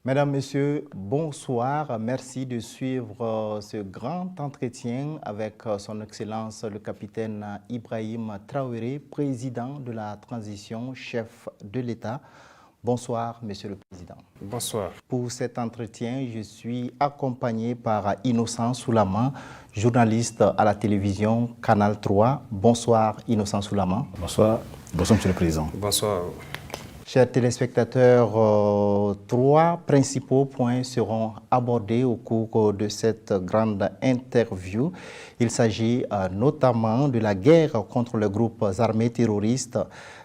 Mesdames, Messieurs, bonsoir. Merci de suivre ce grand entretien avec son Excellence le capitaine Ibrahim Traoré, président de la transition, chef de l'État. Bonsoir, Monsieur le Président. Bonsoir. Pour cet entretien, je suis accompagné par Innocent Soulaman, journaliste à la télévision Canal 3. Bonsoir, Innocent Soulaman. Bonsoir. Bonsoir, Monsieur le Président. Bonsoir. Chers téléspectateurs, trois principaux points seront abordés au cours de cette grande interview. Il s'agit notamment de la guerre contre les groupes armés terroristes,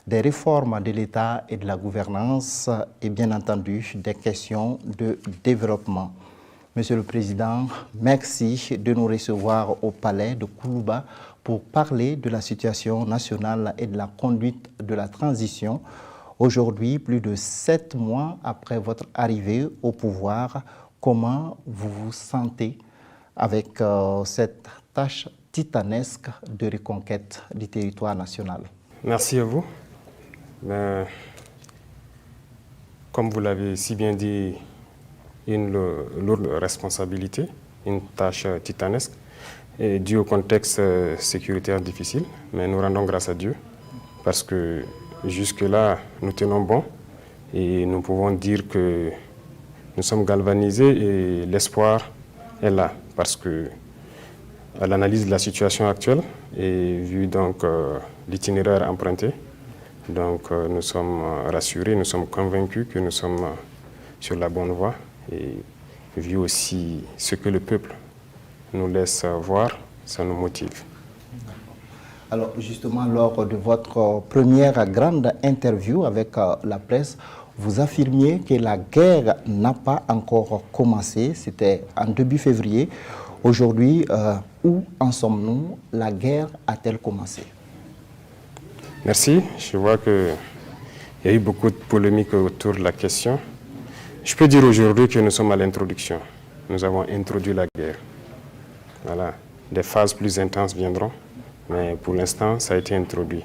des réformes de l'État et de la gouvernance et bien entendu des questions de développement. Monsieur le Président, merci de nous recevoir au palais de Koulouba pour parler de la situation nationale et de la conduite de la transition. Aujourd'hui, plus de 7 mois après votre arrivée au pouvoir, comment vous vous sentez avec cette tâche titanesque de reconquête du territoire national? Merci à vous. Comme vous l'avez si bien dit, une lourde responsabilité, une tâche titanesque, et due au contexte sécuritaire difficile. Mais nous rendons grâce à Dieu parce que jusque-là, nous tenons bon et nous pouvons dire que nous sommes galvanisés et l'espoir est là parce que à l'analyse de la situation actuelle et vu donc l'itinéraire emprunté, donc nous sommes rassurés, nous sommes convaincus que nous sommes sur la bonne voie et vu aussi ce que le peuple nous laisse voir, ça nous motive. Alors justement, lors de votre première grande interview avec la presse, vous affirmiez que la guerre n'a pas encore commencé. C'était en début février. Aujourd'hui, où en sommes-nous? La guerre a-t-elle commencé? Merci. Je vois qu'il y a eu beaucoup de polémiques autour de la question. Je peux dire aujourd'hui que nous sommes à l'introduction. Nous avons introduit la guerre. Voilà. Des phases plus intenses viendront. Mais pour l'instant, ça a été introduit,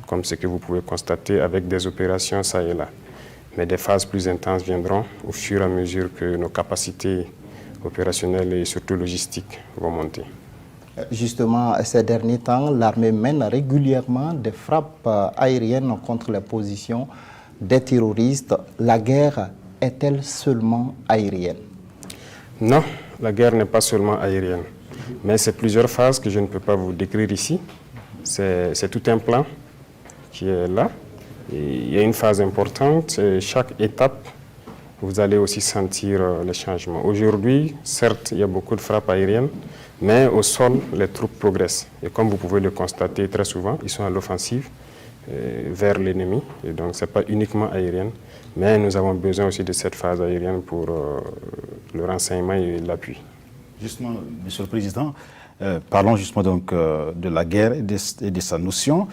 comme ce que vous pouvez constater avec des opérations ça et là. Mais des phases plus intenses viendront au fur et à mesure que nos capacités opérationnelles et surtout logistiques vont monter. Justement, ces derniers temps, l'armée mène régulièrement des frappes aériennes contre les positions des terroristes. La guerre est-elle seulement aérienne? Non, la guerre n'est pas seulement aérienne. Mais c'est plusieurs phases que je ne peux pas vous décrire ici. C'est tout un plan qui est là. Et il y a une phase importante. Et chaque étape, vous allez aussi sentir les changements. Aujourd'hui, certes, il y a beaucoup de frappes aériennes, mais au sol, les troupes progressent. Et comme vous pouvez le constater très souvent, ils sont à l'offensive vers l'ennemi. Et donc, ce n'est pas uniquement aérienne. Mais nous avons besoin aussi de cette phase aérienne pour le renseignement et l'appui. Justement, Monsieur le Président, parlons justement donc de la guerre et de sa notion.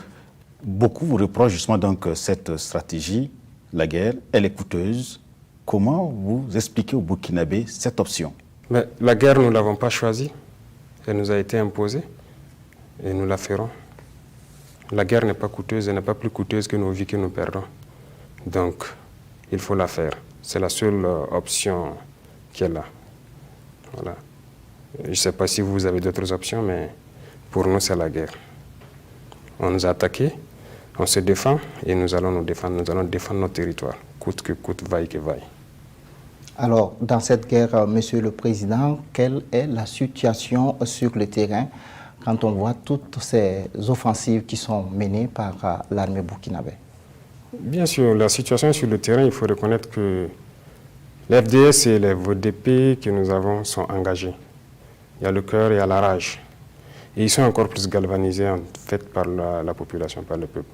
Beaucoup vous reprochent justement donc cette stratégie, la guerre, elle est coûteuse. Comment vous expliquez aux Burkinabés cette option? Mais la guerre, nous ne l'avons pas choisie. Elle nous a été imposée et nous la ferons. La guerre n'est pas coûteuse, elle n'est pas plus coûteuse que nos vies que nous perdons. Donc, il faut la faire. C'est la seule option qui est là. Voilà. Je ne sais pas si vous avez d'autres options, mais pour nous, c'est la guerre. On nous a attaqués, on se défend et nous allons nous défendre. Nous allons défendre notre territoire, coûte que coûte, vaille que vaille. Alors, dans cette guerre, Monsieur le Président, quelle est la situation sur le terrain quand on voit toutes ces offensives qui sont menées par l'armée burkinabé? Bien sûr, la situation sur le terrain, il faut reconnaître que l'FDS et les VDP que nous avons sont engagés. Il y a le cœur et il y a la rage. Et ils sont encore plus galvanisés en fait par la population, par le peuple.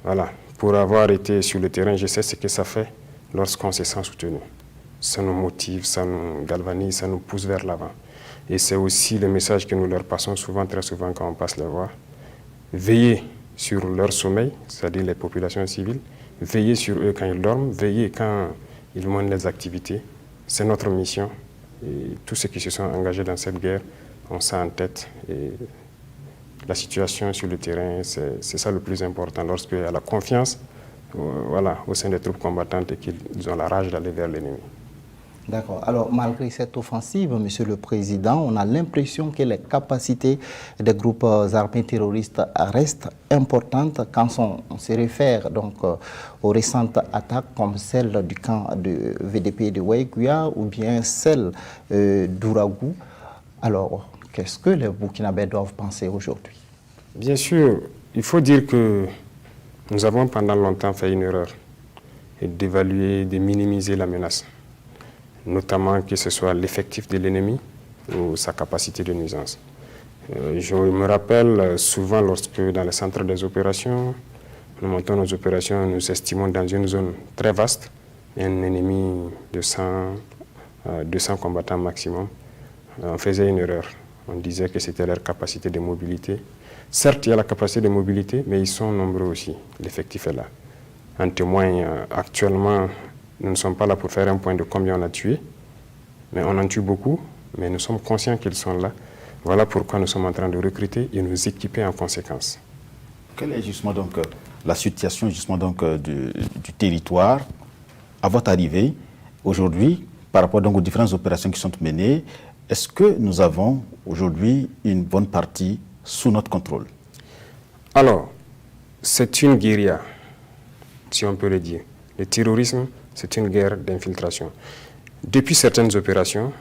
Voilà. Pour avoir été sur le terrain, je sais ce que ça fait lorsqu'on se sent soutenu. Ça nous motive, ça nous galvanise, ça nous pousse vers l'avant. Et c'est aussi le message que nous leur passons souvent, très souvent quand on passe les voir. Veillez sur leur sommeil, c'est-à-dire les populations civiles. Veillez sur eux quand ils dorment, veillez quand ils mènent les activités. C'est notre mission. Et tous ceux qui se sont engagés dans cette guerre ont ça en tête. Et la situation sur le terrain, c'est ça le plus important. Lorsqu'il y a la confiance voilà, au sein des troupes combattantes et qu'ils ont la rage d'aller vers l'ennemi. D'accord. Alors, malgré cette offensive, Monsieur le Président, on a l'impression que les capacités des groupes armés terroristes restent importantes quand on se réfère donc aux récentes attaques comme celle du camp de VDP de Waïkuya ou bien celle d'Ouragou. Alors, qu'est-ce que les Burkinabés doivent penser aujourd'hui? Bien sûr, il faut dire que nous avons pendant longtemps fait une erreur et d'évaluer, de minimiser la menace, notamment que ce soit l'effectif de l'ennemi ou sa capacité de nuisance. Je me rappelle souvent lorsque dans le centre des opérations, nous montons nos opérations, nous estimons dans une zone très vaste, un ennemi de 200 combattants maximum. On faisait une erreur. On disait que c'était leur capacité de mobilité. Certes, il y a la capacité de mobilité, mais ils sont nombreux aussi. L'effectif est là. En témoigne, actuellement, nous ne sommes pas là pour faire un point de combien on a tué, mais on en tue beaucoup, mais nous sommes conscients qu'ils sont là. Voilà pourquoi nous sommes en train de recruter et nous équiper en conséquence. Quelle est justement donc la situation justement donc du territoire à votre arrivée aujourd'hui par rapport donc aux différentes opérations qui sont menées? Est-ce que nous avons aujourd'hui une bonne partie sous notre contrôle? Alors, c'est une guérilla, si on peut le dire. Le terrorisme, c'est une guerre d'infiltration. Depuis certaines opérations,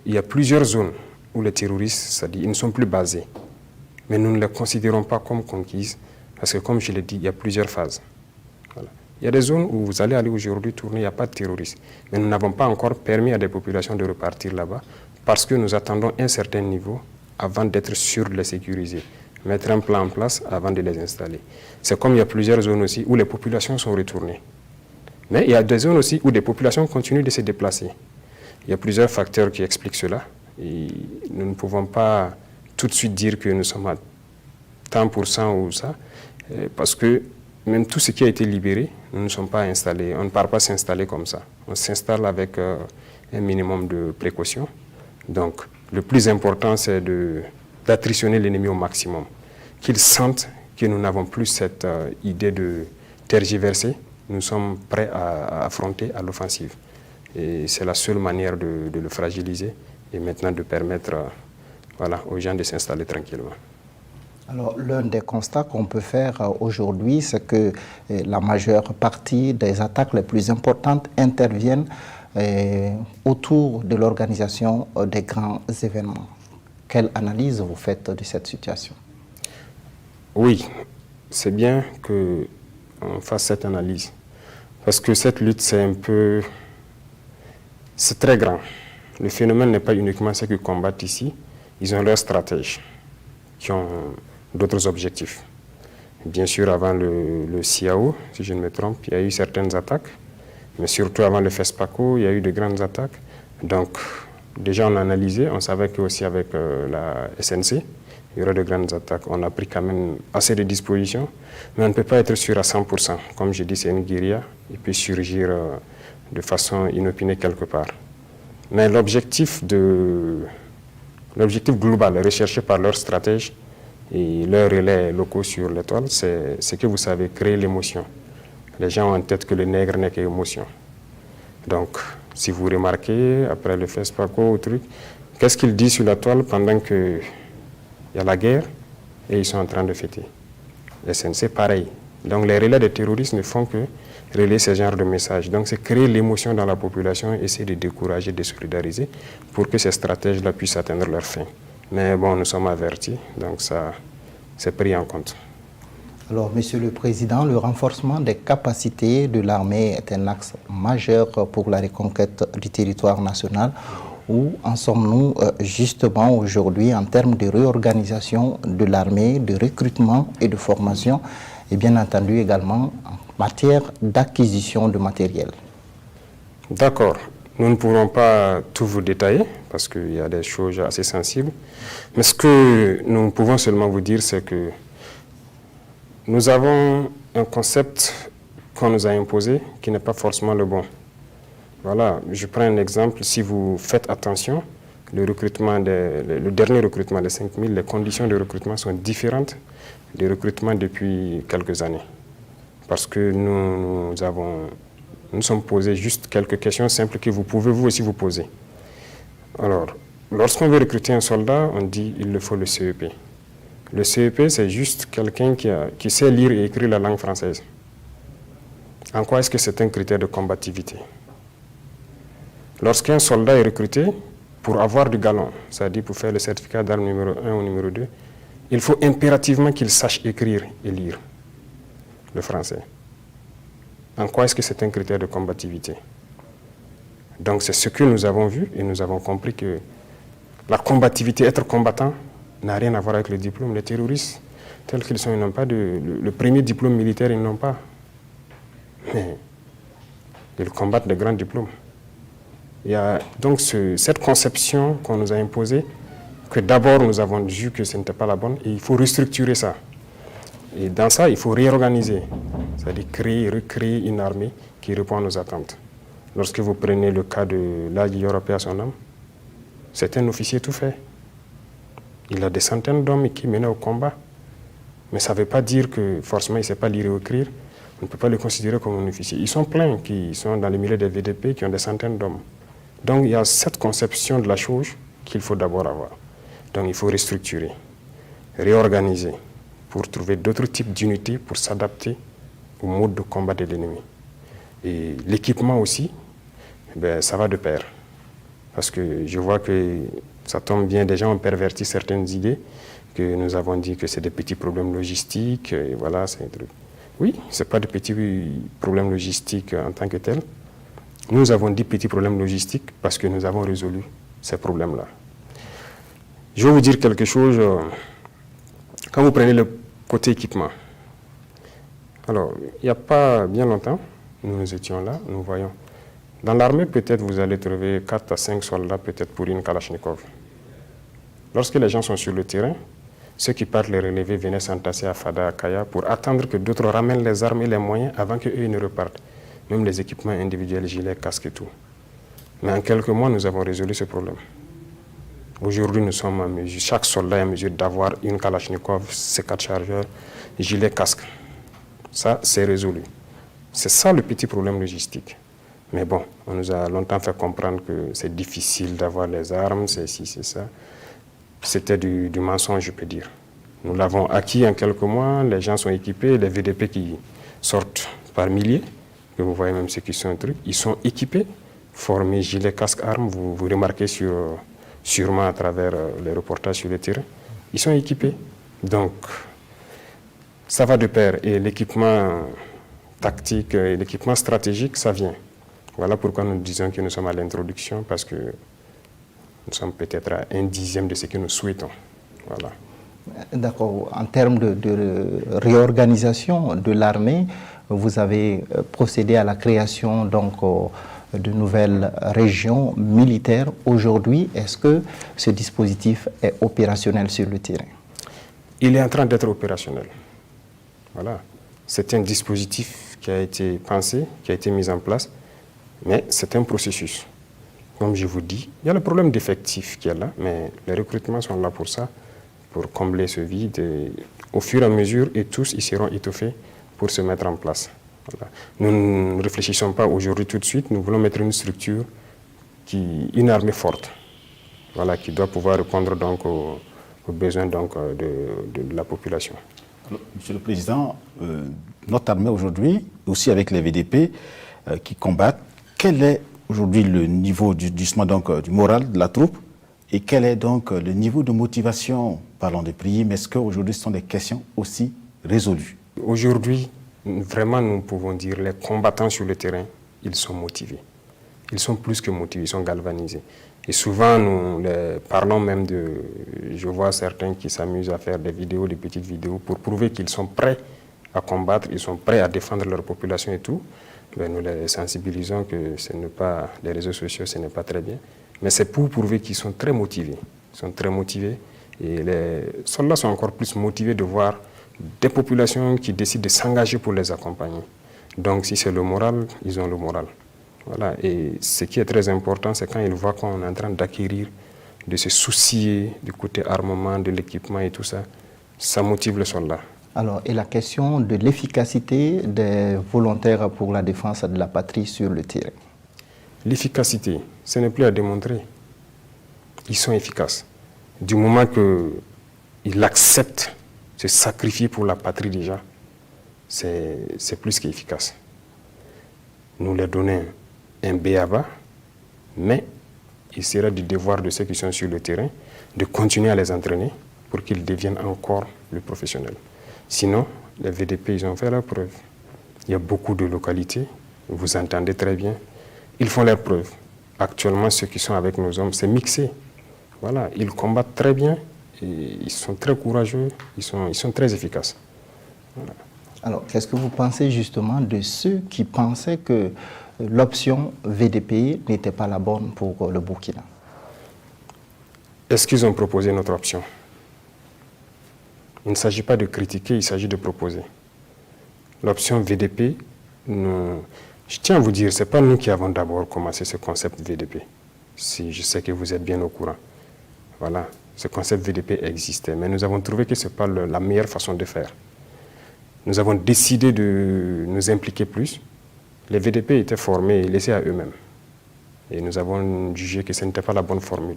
il y a plusieurs zones où les terroristes, c'est-à-dire, ils ne sont plus basés. Mais nous ne les considérons pas comme conquises, parce que comme je l'ai dit, il y a plusieurs phases. Voilà. Il y a des zones où vous allez aller aujourd'hui tourner, il n'y a pas de terroristes. Mais nous n'avons pas encore permis à des populations de repartir là-bas, parce que nous attendons un certain niveau avant d'être sûrs de les sécuriser. Mettre un plan en place avant de les installer. C'est comme il y a plusieurs zones aussi où les populations sont retournées. Mais il y a des zones aussi où des populations continuent de se déplacer. Il y a plusieurs facteurs qui expliquent cela. Et nous ne pouvons pas tout de suite dire que nous sommes à tant pour cent ou ça, parce que même tout ce qui a été libéré, nous ne sommes pas installés. On ne part pas s'installer comme ça. On s'installe avec un minimum de précautions. Donc, le plus important, c'est d'attritionner l'ennemi au maximum. Qu'ils sentent que nous n'avons plus cette idée de tergiverser. Nous sommes prêts à affronter à l'offensive. Et c'est la seule manière de le fragiliser et maintenant de permettre aux gens de s'installer tranquillement. Alors, l'un des constats qu'on peut faire aujourd'hui, c'est que la majeure partie des attaques les plus importantes interviennent autour de l'organisation des grands événements. Quelle analyse vous faites de cette situation? Oui, c'est bien qu'on fasse cette analyse. Parce que cette lutte, c'est très grand. Le phénomène n'est pas uniquement ceux qui combattent ici. Ils ont leurs stratèges qui ont d'autres objectifs. Bien sûr, avant le CIAO, si je ne me trompe, il y a eu certaines attaques. Mais surtout avant le FESPACO, il y a eu de grandes attaques. Donc, déjà on a analysé, on savait qu'aussi avec la SNC, il y aurait de grandes attaques. On a pris quand même assez de dispositions, mais on ne peut pas être sûr à 100%. Comme je dis, c'est une guérilla, il peut surgir de façon inopinée quelque part. Mais l'objectif global recherché par leurs stratèges et leurs relais locaux sur l'étoile, c'est que vous savez créer l'émotion. Les gens ont en tête que le nègre n'est qu'émotion. Donc, si vous remarquez, après le FESPACO, qu'est-ce qu'ils disent sur la toile pendant qu'il y a la guerre et ils sont en train de fêter? Les SNC, pareil. Donc, les relais des terroristes ne font que relayer ce genre de messages. Donc, c'est créer l'émotion dans la population, essayer de décourager, de solidariser pour que ces stratèges-là puissent atteindre leur fin. Mais bon, nous sommes avertis, donc ça, c'est pris en compte. Alors, Monsieur le Président, le renforcement des capacités de l'armée est un axe majeur pour la reconquête du territoire national. Où en sommes-nous justement aujourd'hui en termes de réorganisation de l'armée, de recrutement et de formation, et bien entendu également en matière d'acquisition de matériel? D'accord. Nous ne pourrons pas tout vous détailler parce qu'il y a des choses assez sensibles. Mais ce que nous pouvons seulement vous dire, c'est que nous avons un concept qu'on nous a imposé qui n'est pas forcément le bon. Voilà, je prends un exemple. Si vous faites attention, le dernier recrutement des 5000, les conditions de recrutement sont différentes des recrutements depuis quelques années. Parce que nous avons nous sommes posés juste quelques questions simples que vous pouvez vous aussi vous poser. Alors, lorsqu'on veut recruter un soldat, on dit il le faut le CEP. Le CEP, c'est juste quelqu'un qui sait lire et écrire la langue française. En quoi est-ce que c'est un critère de combativité? Lorsqu'un soldat est recruté, pour avoir du galon, c'est-à-dire pour faire le certificat d'arme numéro 1 ou numéro 2, il faut impérativement qu'il sache écrire et lire le français. En quoi est-ce que c'est un critère de combativité? Donc c'est ce que nous avons vu et nous avons compris que la combativité, être combattant, n'a rien à voir avec le diplôme. Les terroristes, tels qu'ils sont, ils n'ont pas le premier diplôme militaire, ils n'ont pas. Mais ils combattent de grands diplômes. Il y a donc cette conception qu'on nous a imposée, que d'abord nous avons vu que ce n'était pas la bonne, et il faut restructurer ça. Et dans ça, il faut réorganiser, c'est-à-dire recréer une armée qui répond à nos attentes. Lorsque vous prenez le cas de l'Agi européen à son âme, c'est un officier tout fait. Il a des centaines d'hommes qui menaient au combat. Mais ça ne veut pas dire que forcément il ne sait pas lire et écrire. On ne peut pas le considérer comme un officier. Ils sont pleins qui sont dans le milieu des VDP, qui ont des centaines d'hommes. Donc il y a cette conception de la chose qu'il faut d'abord avoir. Donc il faut restructurer, réorganiser pour trouver d'autres types d'unités pour s'adapter au mode de combat de l'ennemi. Et l'équipement aussi, ça va de pair. Parce que je vois que ça tombe bien, des gens ont perverti certaines idées, que nous avons dit que c'est des petits problèmes logistiques, et voilà, c'est un truc. Oui, ce n'est pas des petits problèmes logistiques en tant que tels. Nous avons dit petits problèmes logistiques parce que nous avons résolu ces problèmes-là. Je vais vous dire quelque chose. Quand vous prenez le côté équipement, alors, il n'y a pas bien longtemps, nous étions là, nous voyons. Dans l'armée, peut-être vous allez trouver 4 à 5 soldats, peut-être pour une Kalachnikov. Lorsque les gens sont sur le terrain, ceux qui partent les relever venaient s'entasser à Fada, à Kaya, pour attendre que d'autres ramènent les armes et les moyens avant qu'eux ne repartent. Même les équipements individuels, gilets, casques et tout. Mais en quelques mois, nous avons résolu ce problème. Aujourd'hui, nous sommes en mesure, chaque soldat est en mesure d'avoir une Kalachnikov, ses 4 chargeurs, gilet, casque. Ça, c'est résolu. C'est ça le petit problème logistique. Mais bon, on nous a longtemps fait comprendre que c'est difficile d'avoir les armes, c'est ci, c'est ça. C'était du mensonge, je peux dire. Nous l'avons acquis en quelques mois, les gens sont équipés, les VDP qui sortent par milliers, que vous voyez même ceux qui sont un truc, ils sont équipés, formés, gilets, casques, armes, vous remarquez sûrement à travers les reportages sur le terrain, ils sont équipés. Donc, ça va de pair, et l'équipement tactique et l'équipement stratégique, ça vient. Voilà pourquoi nous disons que nous sommes à l'introduction, parce que nous sommes peut-être à 1/10 de ce que nous souhaitons. Voilà. D'accord. En termes de réorganisation de l'armée, vous avez procédé à la création donc, de nouvelles régions militaires. Aujourd'hui, est-ce que ce dispositif est opérationnel sur le terrain? Il est en train d'être opérationnel. Voilà. C'est un dispositif qui a été pensé, qui a été mis en place, mais c'est un processus. Comme je vous dis, il y a le problème d'effectifs qui est là, mais les recrutements sont là pour ça, pour combler ce vide. Et au fur et à mesure, et tous, ils seront étoffés pour se mettre en place. Voilà. Nous ne réfléchissons pas aujourd'hui tout de suite, nous voulons mettre une structure, une armée forte, voilà, qui doit pouvoir répondre donc aux besoins donc, de la population. Alors, Monsieur le Président, notre armée aujourd'hui, aussi avec les VDP qui combattent, quel est aujourd'hui le niveau du moral de la troupe et quel est donc le niveau de motivation? Parlons de primes, est-ce qu'aujourd'hui ce sont des questions aussi résolues? Aujourd'hui, vraiment nous pouvons dire les combattants sur le terrain, ils sont motivés. Ils sont plus que motivés, ils sont galvanisés. Et souvent nous parlons même je vois certains qui s'amusent à faire des vidéos, des petites vidéos pour prouver qu'ils sont prêts à combattre, ils sont prêts à défendre leur population et tout. Nous les sensibilisons que ce n'est pas, les réseaux sociaux, ce n'est pas très bien. Mais c'est pour prouver qu'ils sont très motivés. Ils sont très motivés. Et les soldats sont encore plus motivés de voir des populations qui décident de s'engager pour les accompagner. Donc si c'est le moral, ils ont le moral. Voilà. Et ce qui est très important, c'est quand ils voient qu'on est en train d'acquérir, de se soucier du côté armement, de l'équipement et tout ça, ça motive le soldat. Alors, et la question de l'efficacité des volontaires pour la défense de la patrie sur le terrain? L'efficacité, ce n'est plus à démontrer. Ils sont efficaces. Du moment qu'ils acceptent de se sacrifier pour la patrie déjà, c'est plus qu'efficace. Nous leur donnons un b.a.-ba, mais il sera du devoir de ceux qui sont sur le terrain de continuer à les entraîner pour qu'ils deviennent encore plus professionnels. Sinon, les VDP, ils ont fait leur preuve. Il y a beaucoup de localités, vous entendez très bien, ils font leur preuve. Actuellement, ceux qui sont avec nos hommes, c'est mixé. Voilà, ils combattent très bien, et ils sont très courageux, ils sont très efficaces. Voilà. Alors, qu'est-ce que vous pensez justement de ceux qui pensaient que l'option VDP n'était pas la bonne pour le Burkina? Est-ce qu'ils ont proposé notre option? Il ne s'agit pas de critiquer, il s'agit de proposer. L'option VDP, je tiens à vous dire, ce n'est pas nous qui avons d'abord commencé ce concept VDP. Si je sais que vous êtes bien au courant. Voilà, ce concept VDP existait, mais nous avons trouvé que ce n'est pas la meilleure façon de faire. Nous avons décidé de nous impliquer plus. Les VDP étaient formés et laissés à eux-mêmes. Et nous avons jugé que ce n'était pas la bonne formule.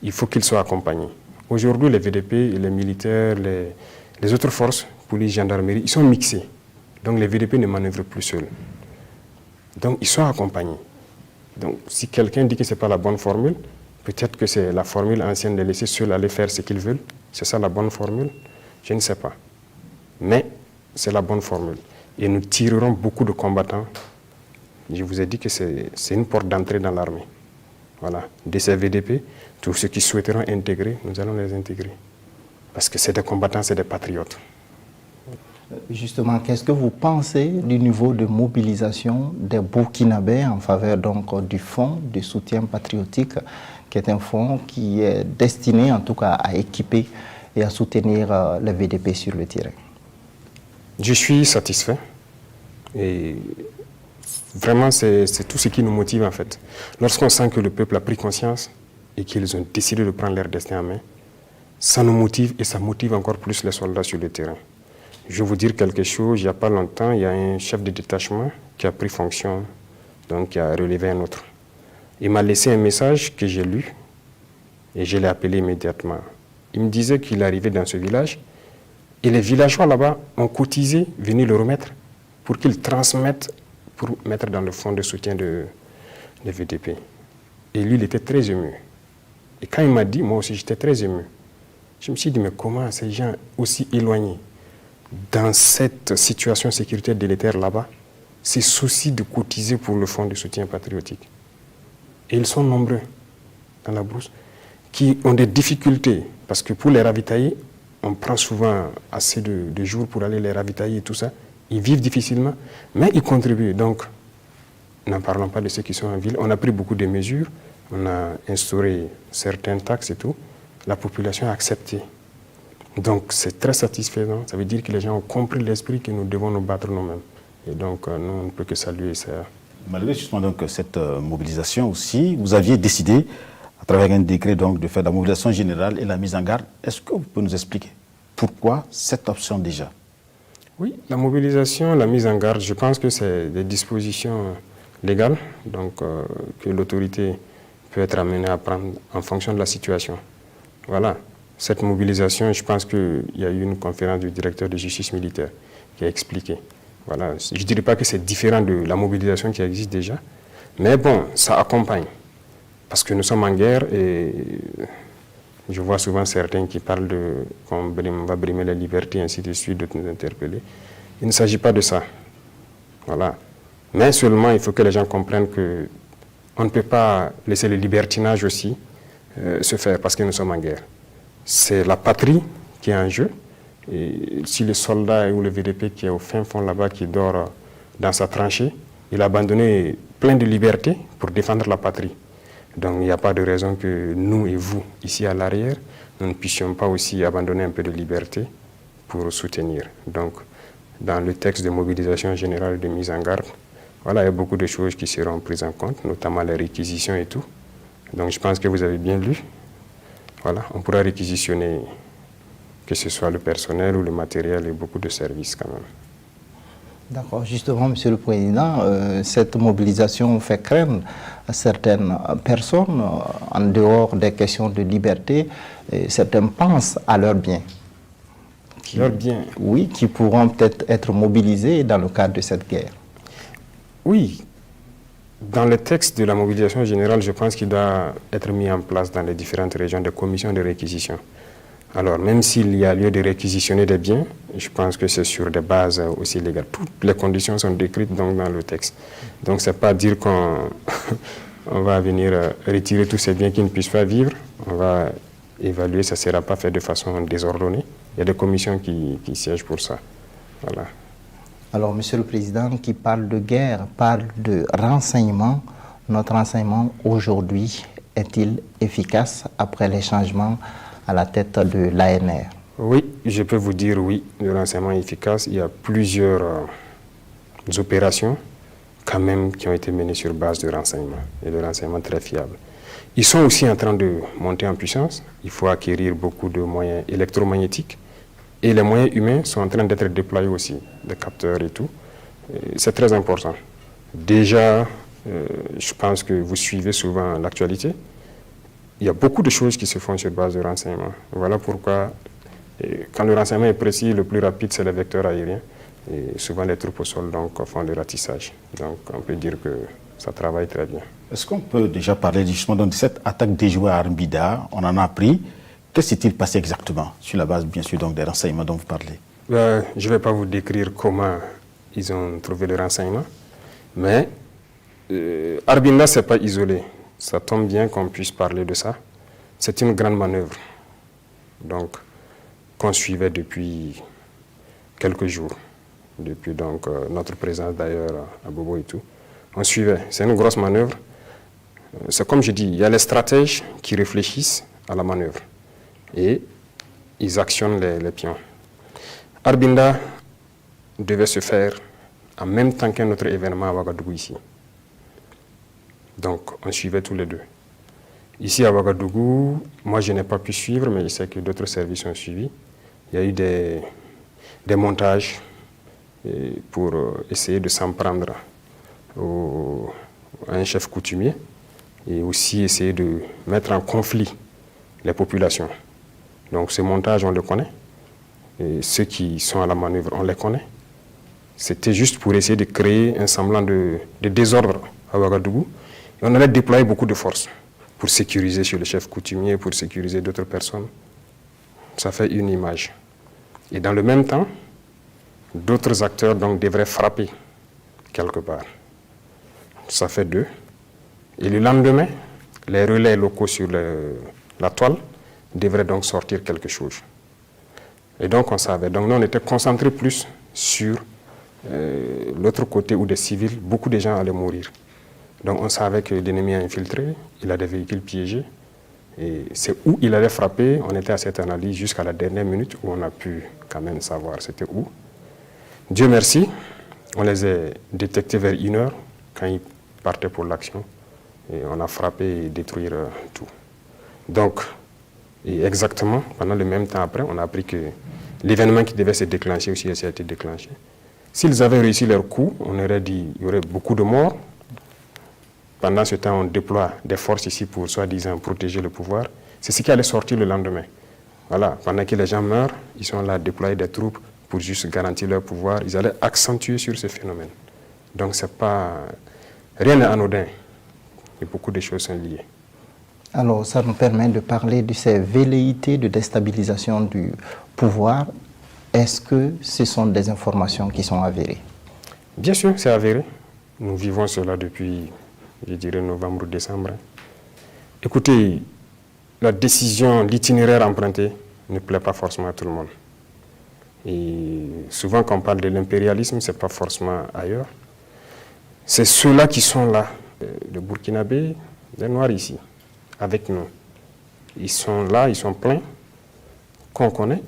Il faut qu'ils soient accompagnés. Aujourd'hui, les VDP, les militaires, les autres forces, police, gendarmerie, ils sont mixés. Donc les VDP ne manœuvrent plus seuls. Donc ils sont accompagnés. Donc si quelqu'un dit que ce n'est pas la bonne formule, peut-être que c'est la formule ancienne de laisser seuls aller faire ce qu'ils veulent. C'est ça la bonne formule? Je ne sais pas. Mais c'est la bonne formule. Et nous tirerons beaucoup de combattants. Je vous ai dit que c'est une porte d'entrée dans l'armée. Voilà, de ces VDP, tous ceux qui souhaiteront intégrer, nous allons les intégrer. Parce que c'est des combattants, c'est des patriotes. Justement, qu'est-ce que vous pensez du niveau de mobilisation des Burkinabés en faveur donc du fonds de soutien patriotique, qui est un fonds qui est destiné en tout cas à équiper et à soutenir les VDP sur le terrain? Je suis satisfait. Et vraiment, c'est tout ce qui nous motive en fait. Lorsqu'on sent que le peuple a pris conscience et qu'ils ont décidé de prendre leur destin en main, ça nous motive et ça motive encore plus les soldats sur le terrain. Je vais vous dire quelque chose, il n'y a pas longtemps, il y a un chef de détachement qui a pris fonction, donc qui a relevé un autre. Il m'a laissé un message que j'ai lu et je l'ai appelé immédiatement. Il me disait qu'il arrivait dans ce village et les villageois là-bas ont cotisé, venu le remettre pour qu'ils transmettent, pour mettre dans le fonds de soutien des VDP. Et lui, il était très ému. Et quand il m'a dit, moi aussi j'étais très ému. Je me suis dit, mais comment ces gens aussi éloignés, dans cette situation sécuritaire délétère là-bas, ces soucis de cotiser pour le fonds de soutien patriotique. Et ils sont nombreux dans la brousse qui ont des difficultés parce que pour les ravitailler, on prend souvent assez de jours pour aller les ravitailler et tout ça. Ils vivent difficilement, mais ils contribuent. Donc, n'en parlons pas de ceux qui sont en ville. On a pris beaucoup de mesures, on a instauré certaines taxes et tout. La population a accepté. Donc c'est très satisfaisant. Ça veut dire que les gens ont compris l'esprit que nous devons nous battre nous-mêmes. Et donc nous, on ne peut que saluer ça. Malgré justement donc cette mobilisation aussi, vous aviez décidé, à travers un décret donc, de faire la mobilisation générale et la mise en garde. Est-ce que vous pouvez nous expliquer pourquoi cette option déjà? Oui, la mobilisation, la mise en garde, je pense que c'est des dispositions légales donc, que l'autorité peut être amenée à prendre en fonction de la situation. Voilà. Cette mobilisation, je pense qu'il y a eu une conférence du directeur de justice militaire qui a expliqué. Voilà. Je ne dirais pas que c'est différent de la mobilisation qui existe déjà, mais bon, ça accompagne. Parce que nous sommes en guerre et je vois souvent certains qui parlent de qu'on va brimer les libertés, ainsi de suite, de nous interpeller. Il ne s'agit pas de ça. Voilà. Mais seulement, il faut que les gens comprennent qu'on ne peut pas laisser le libertinage aussi se faire parce que nous sommes en guerre. C'est la patrie qui est en jeu. Et si le soldat ou le VDP qui est au fin fond là-bas, qui dort dans sa tranchée, il a abandonné plein de libertés pour défendre la patrie. Donc il n'y a pas de raison que nous et vous, ici à l'arrière, nous ne puissions pas aussi abandonner un peu de liberté pour soutenir. Donc dans le texte de mobilisation générale de mise en garde, voilà, il y a beaucoup de choses qui seront prises en compte, notamment les réquisitions et tout. Donc je pense que vous avez bien lu. Voilà, on pourra réquisitionner que ce soit le personnel ou le matériel et beaucoup de services quand même. D'accord. Justement, Monsieur le Président, cette mobilisation fait craindre à certaines personnes, en dehors des questions de liberté, certains pensent à leurs biens. Leurs biens? Oui, qui pourront peut-être être mobilisés dans le cadre de cette guerre. Oui. Dans le texte de la mobilisation générale, je pense qu'il doit être mis en place dans les différentes régions des commissions de réquisition. Alors, même s'il y a lieu de réquisitionner des biens, je pense que c'est sur des bases aussi légales. Toutes les conditions sont décrites donc dans le texte. Donc, ce n'est pas dire qu'on on va venir retirer tous ces biens qui ne puissent pas vivre. On va évaluer, ça ne sera pas fait de façon désordonnée. Il y a des commissions qui siègent pour ça. Voilà. Alors, Monsieur le Président, qui parle de guerre, parle de renseignement. Notre renseignement aujourd'hui est-il efficace après les changements à la tête de l'ANR? Oui, je peux vous dire oui, le renseignement est efficace. Il y a plusieurs opérations quand même qui ont été menées sur base de renseignement et de renseignement très fiable. Ils sont aussi en train de monter en puissance. Il faut acquérir beaucoup de moyens électromagnétiques et les moyens humains sont en train d'être déployés aussi, des capteurs et tout. C'est très important. Déjà, je pense que vous suivez souvent l'actualité. Il y a beaucoup de choses qui se font sur base de renseignement. Voilà pourquoi, quand le renseignement est précis, le plus rapide, c'est les vecteurs aériens. Et souvent, les troupes au sol donc, font le ratissage. Donc, on peut dire que ça travaille très bien. Est-ce qu'on peut déjà parler justement de cette attaque déjouée à Armbida? On en a appris. Qu'est-ce qui s'est passé exactement, sur la base, bien sûr, donc, des renseignements dont vous parlez? Je ne vais pas vous décrire comment ils ont trouvé le renseignement, mais Armbida, ce n'est pas isolé. Ça tombe bien qu'on puisse parler de ça. C'est une grande manœuvre, donc, qu'on suivait depuis quelques jours, depuis donc, notre présence d'ailleurs à Bobo et tout. On suivait. C'est une grosse manœuvre. C'est comme je dis, il y a les stratèges qui réfléchissent à la manœuvre et ils actionnent les pions. Armbida devait se faire en même temps qu'un autre événement à Ouagadougou ici. Donc, on suivait tous les deux. Ici à Ouagadougou, moi je n'ai pas pu suivre, mais je sais que d'autres services ont suivi. Il y a eu des montages pour essayer de s'en prendre à un chef coutumier et aussi essayer de mettre en conflit les populations. Donc, ce montage, on le connaît. Et ceux qui sont à la manœuvre, on les connaît. C'était juste pour essayer de créer un semblant de désordre à Ouagadougou. Et on allait déployer beaucoup de forces pour sécuriser sur le chef coutumier, pour sécuriser d'autres personnes. Ça fait une image. Et dans le même temps, d'autres acteurs donc, devraient frapper quelque part. Ça fait deux. Et le lendemain, les relais locaux sur la toile devraient donc sortir quelque chose. Et donc on savait. Donc nous, on était concentrés plus sur l'autre côté où des civils, beaucoup de gens allaient mourir. Donc on savait que l'ennemi a infiltré, il a des véhicules piégés. Et c'est où il allait frapper. On était à cette analyse jusqu'à la dernière minute où on a pu quand même savoir c'était où. Dieu merci, on les a détectés vers 1h quand ils partaient pour l'action. Et on a frappé et détruire tout. Donc, et exactement, pendant le même temps après, on a appris que l'événement qui devait se déclencher aussi a été déclenché. S'ils avaient réussi leur coup, on aurait dit qu'il y aurait beaucoup de morts. Pendant ce temps, on déploie des forces ici pour, soi-disant, protéger le pouvoir. C'est ce qui allait sortir le lendemain. Voilà, pendant que les gens meurent, ils sont là à déployer des troupes pour juste garantir leur pouvoir. Ils allaient accentuer sur ce phénomène. Donc, c'est pas... rien n'est anodin. Et beaucoup de choses sont liées. Alors, ça nous permet de parler de ces velléités de déstabilisation du pouvoir. Est-ce que ce sont des informations qui sont avérées? Bien sûr, c'est avéré. Nous vivons cela depuis, je dirais, novembre ou décembre. Écoutez, la décision, l'itinéraire emprunté ne plaît pas forcément à tout le monde. Et souvent, quand on parle de l'impérialisme, ce n'est pas forcément ailleurs. C'est ceux-là qui sont là, le Burkinabé, les Noirs ici, avec nous. Ils sont là, ils sont pleins, qu'on connaît,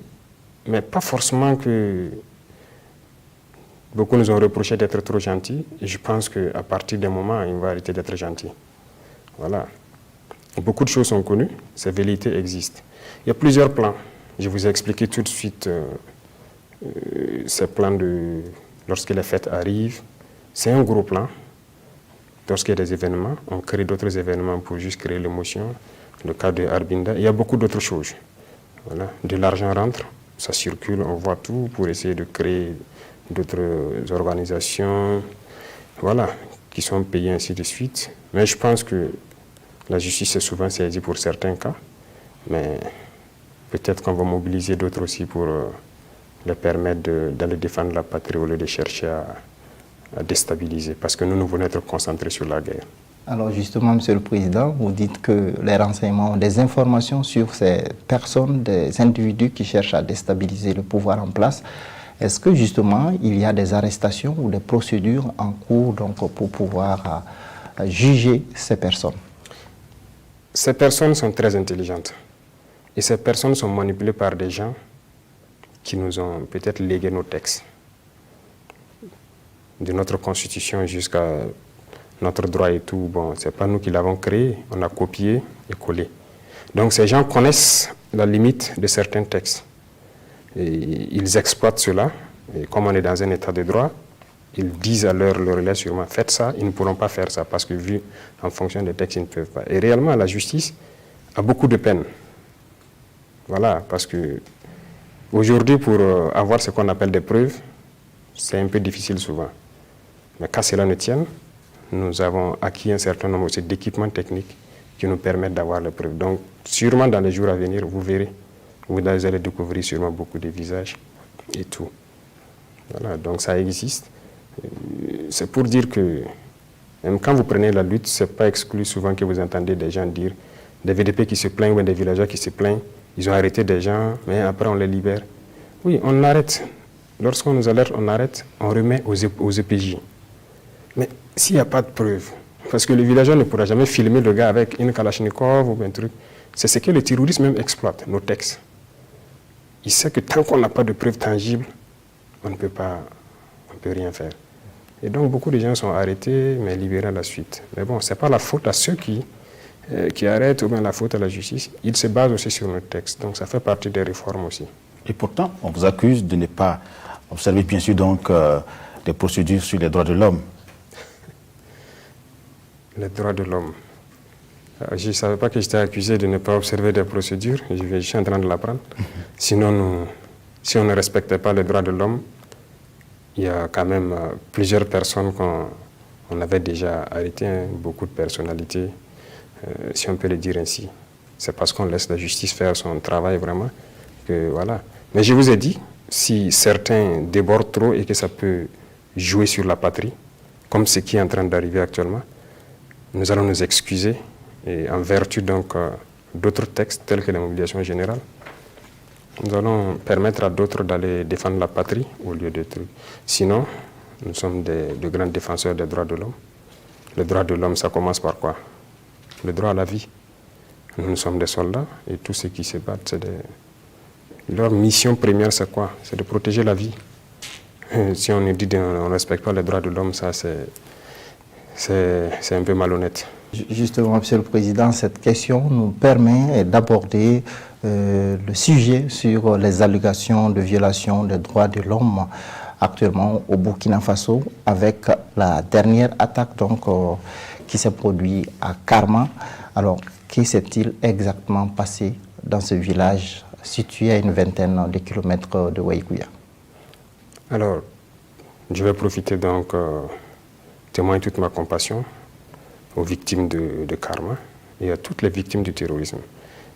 mais pas forcément que... Beaucoup nous ont reproché d'être trop gentils, et je pense qu'à partir d'un moment, ils vont arrêter d'être gentils. Voilà. Beaucoup de choses sont connues, ces velléités existent. Il y a plusieurs plans Je vous ai expliqué tout de suite ce plan lorsque les fêtes arrivent. C'est un gros plan. Lorsqu'il y a des événements, on crée d'autres événements pour juste créer l'émotion. Le cas de Arbinda, il y a beaucoup d'autres choses. Voilà. De l'argent rentre, ça circule, on voit tout pour essayer de créer d'autres organisations, voilà, qui sont payées ainsi de suite. Mais je pense que la justice est souvent saisie pour certains cas, mais peut-être qu'on va mobiliser d'autres aussi pour leur permettre d'aller défendre la patrie au lieu de chercher à déstabiliser, parce que nous voulons être concentrés sur la guerre. Alors justement, Monsieur le Président, vous dites que les renseignements ont des informations sur ces personnes, des individus qui cherchent à déstabiliser le pouvoir en place. Est-ce que justement, il y a des arrestations ou des procédures en cours donc, pour pouvoir juger ces personnes? Ces personnes sont très intelligentes. Et ces personnes sont manipulées par des gens qui nous ont peut-être légué nos textes. De notre constitution jusqu'à notre droit et tout, bon, ce n'est pas nous qui l'avons créé, on a copié et collé. Donc ces gens connaissent la limite de certains textes. Et ils exploitent cela, et comme on est dans un état de droit, ils disent à leur relais sûrement, faites ça, ils ne pourront pas faire ça, parce que vu en fonction des textes, ils ne peuvent pas. Et réellement, la justice a beaucoup de peine. Voilà, parce que aujourd'hui, pour avoir ce qu'on appelle des preuves, c'est un peu difficile souvent. Mais quand cela ne tient, nous avons acquis un certain nombre aussi d'équipements techniques qui nous permettent d'avoir les preuves. Donc, sûrement dans les jours à venir, vous verrez, vous allez découvrir sûrement beaucoup de visages et tout. Voilà, donc ça existe. C'est pour dire que même quand vous prenez la lutte, ce n'est pas exclu souvent que vous entendez des gens dire, des VDP qui se plaignent ou des villageois qui se plaignent, ils ont arrêté des gens, mais après on les libère. Oui, on arrête. Lorsqu'on nous alerte, on arrête, on remet aux EPJ. Mais s'il n'y a pas de preuve, parce que le villageois ne pourra jamais filmer le gars avec une Kalachnikov ou un truc, c'est ce que le terrorisme même exploite, nos textes. Il sait que tant qu'on n'a pas de preuves tangibles, on ne peut rien faire. Et donc beaucoup de gens sont arrêtés, mais libérés à la suite. Mais bon, ce n'est pas la faute à ceux qui arrêtent ou bien la faute à la justice. Ils se basent aussi sur nos textes, donc ça fait partie des réformes aussi. Et pourtant, on vous accuse de ne pas observer bien sûr donc des procédures sur les droits de l'homme. Les droits de l'homme. Je ne savais pas que j'étais accusé de ne pas observer des procédures. Je suis en train de l'apprendre. Sinon, si on ne respectait pas les droits de l'homme, il y a quand même plusieurs personnes qu'on avait déjà arrêtées, hein, beaucoup de personnalités, si on peut le dire ainsi. C'est parce qu'on laisse la justice faire son travail vraiment que voilà. Mais je vous ai dit, si certains débordent trop et que ça peut jouer sur la patrie, comme ce qui est en train d'arriver actuellement, nous allons nous excuser et en vertu donc d'autres textes tels que la mobilisation générale, nous allons permettre à d'autres d'aller défendre la patrie au lieu de trucs. Sinon, nous sommes de grands défenseurs des droits de l'homme. Les droits de l'homme, ça commence par quoi? Le droit à la vie. Nous sommes des soldats et tous ceux qui se battent, leur mission première, c'est quoi? C'est de protéger la vie. Si on nous dit qu'on ne respecte pas les droits de l'homme, ça c'est un peu malhonnête. Justement, Monsieur le Président, cette question nous permet d'aborder le sujet sur les allégations de violation des droits de l'homme actuellement au Burkina Faso avec la dernière attaque donc, qui s'est produite à Karma. Alors, qu'est-ce qui s'est-il exactement passé dans ce village situé à une vingtaine de kilomètres de Waïkouya? Alors, je vais profiter donc témoigner toute ma compassion aux victimes de Karma et à toutes les victimes du terrorisme.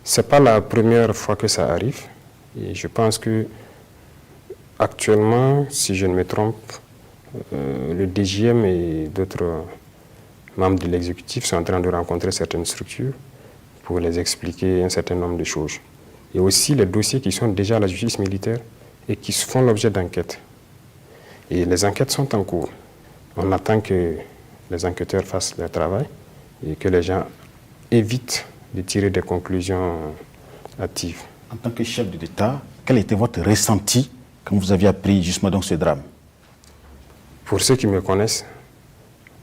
Ce n'est pas la première fois que ça arrive et je pense que actuellement, si je ne me trompe, le DGM et d'autres membres de l'exécutif sont en train de rencontrer certaines structures pour les expliquer un certain nombre de choses. Et aussi les dossiers qui sont déjà à la justice militaire et qui font l'objet d'enquêtes. Et les enquêtes sont en cours. On attend que les enquêteurs fassent leur travail et que les gens évitent de tirer des conclusions hâtives. En tant que chef de l'État, quel était votre ressenti quand vous aviez appris justement donc ce drame? Pour ceux qui me connaissent,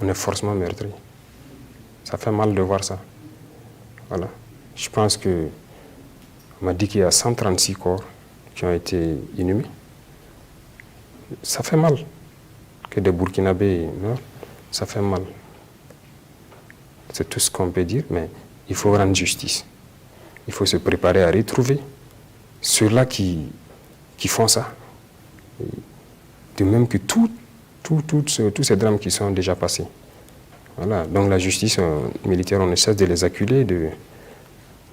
on est forcément meurtri. Ça fait mal de voir ça. Voilà. Je pense que On m'a dit qu'il y a 136 corps qui ont été inhumés. Ça fait mal que des Burkinabés meurent, ça fait mal. C'est tout ce qu'on peut dire, mais il faut rendre justice. Il faut se préparer à retrouver ceux-là qui font ça. De même que tous ces drames qui sont déjà passés. Voilà. Donc la justice militaire, on ne cesse de les acculer,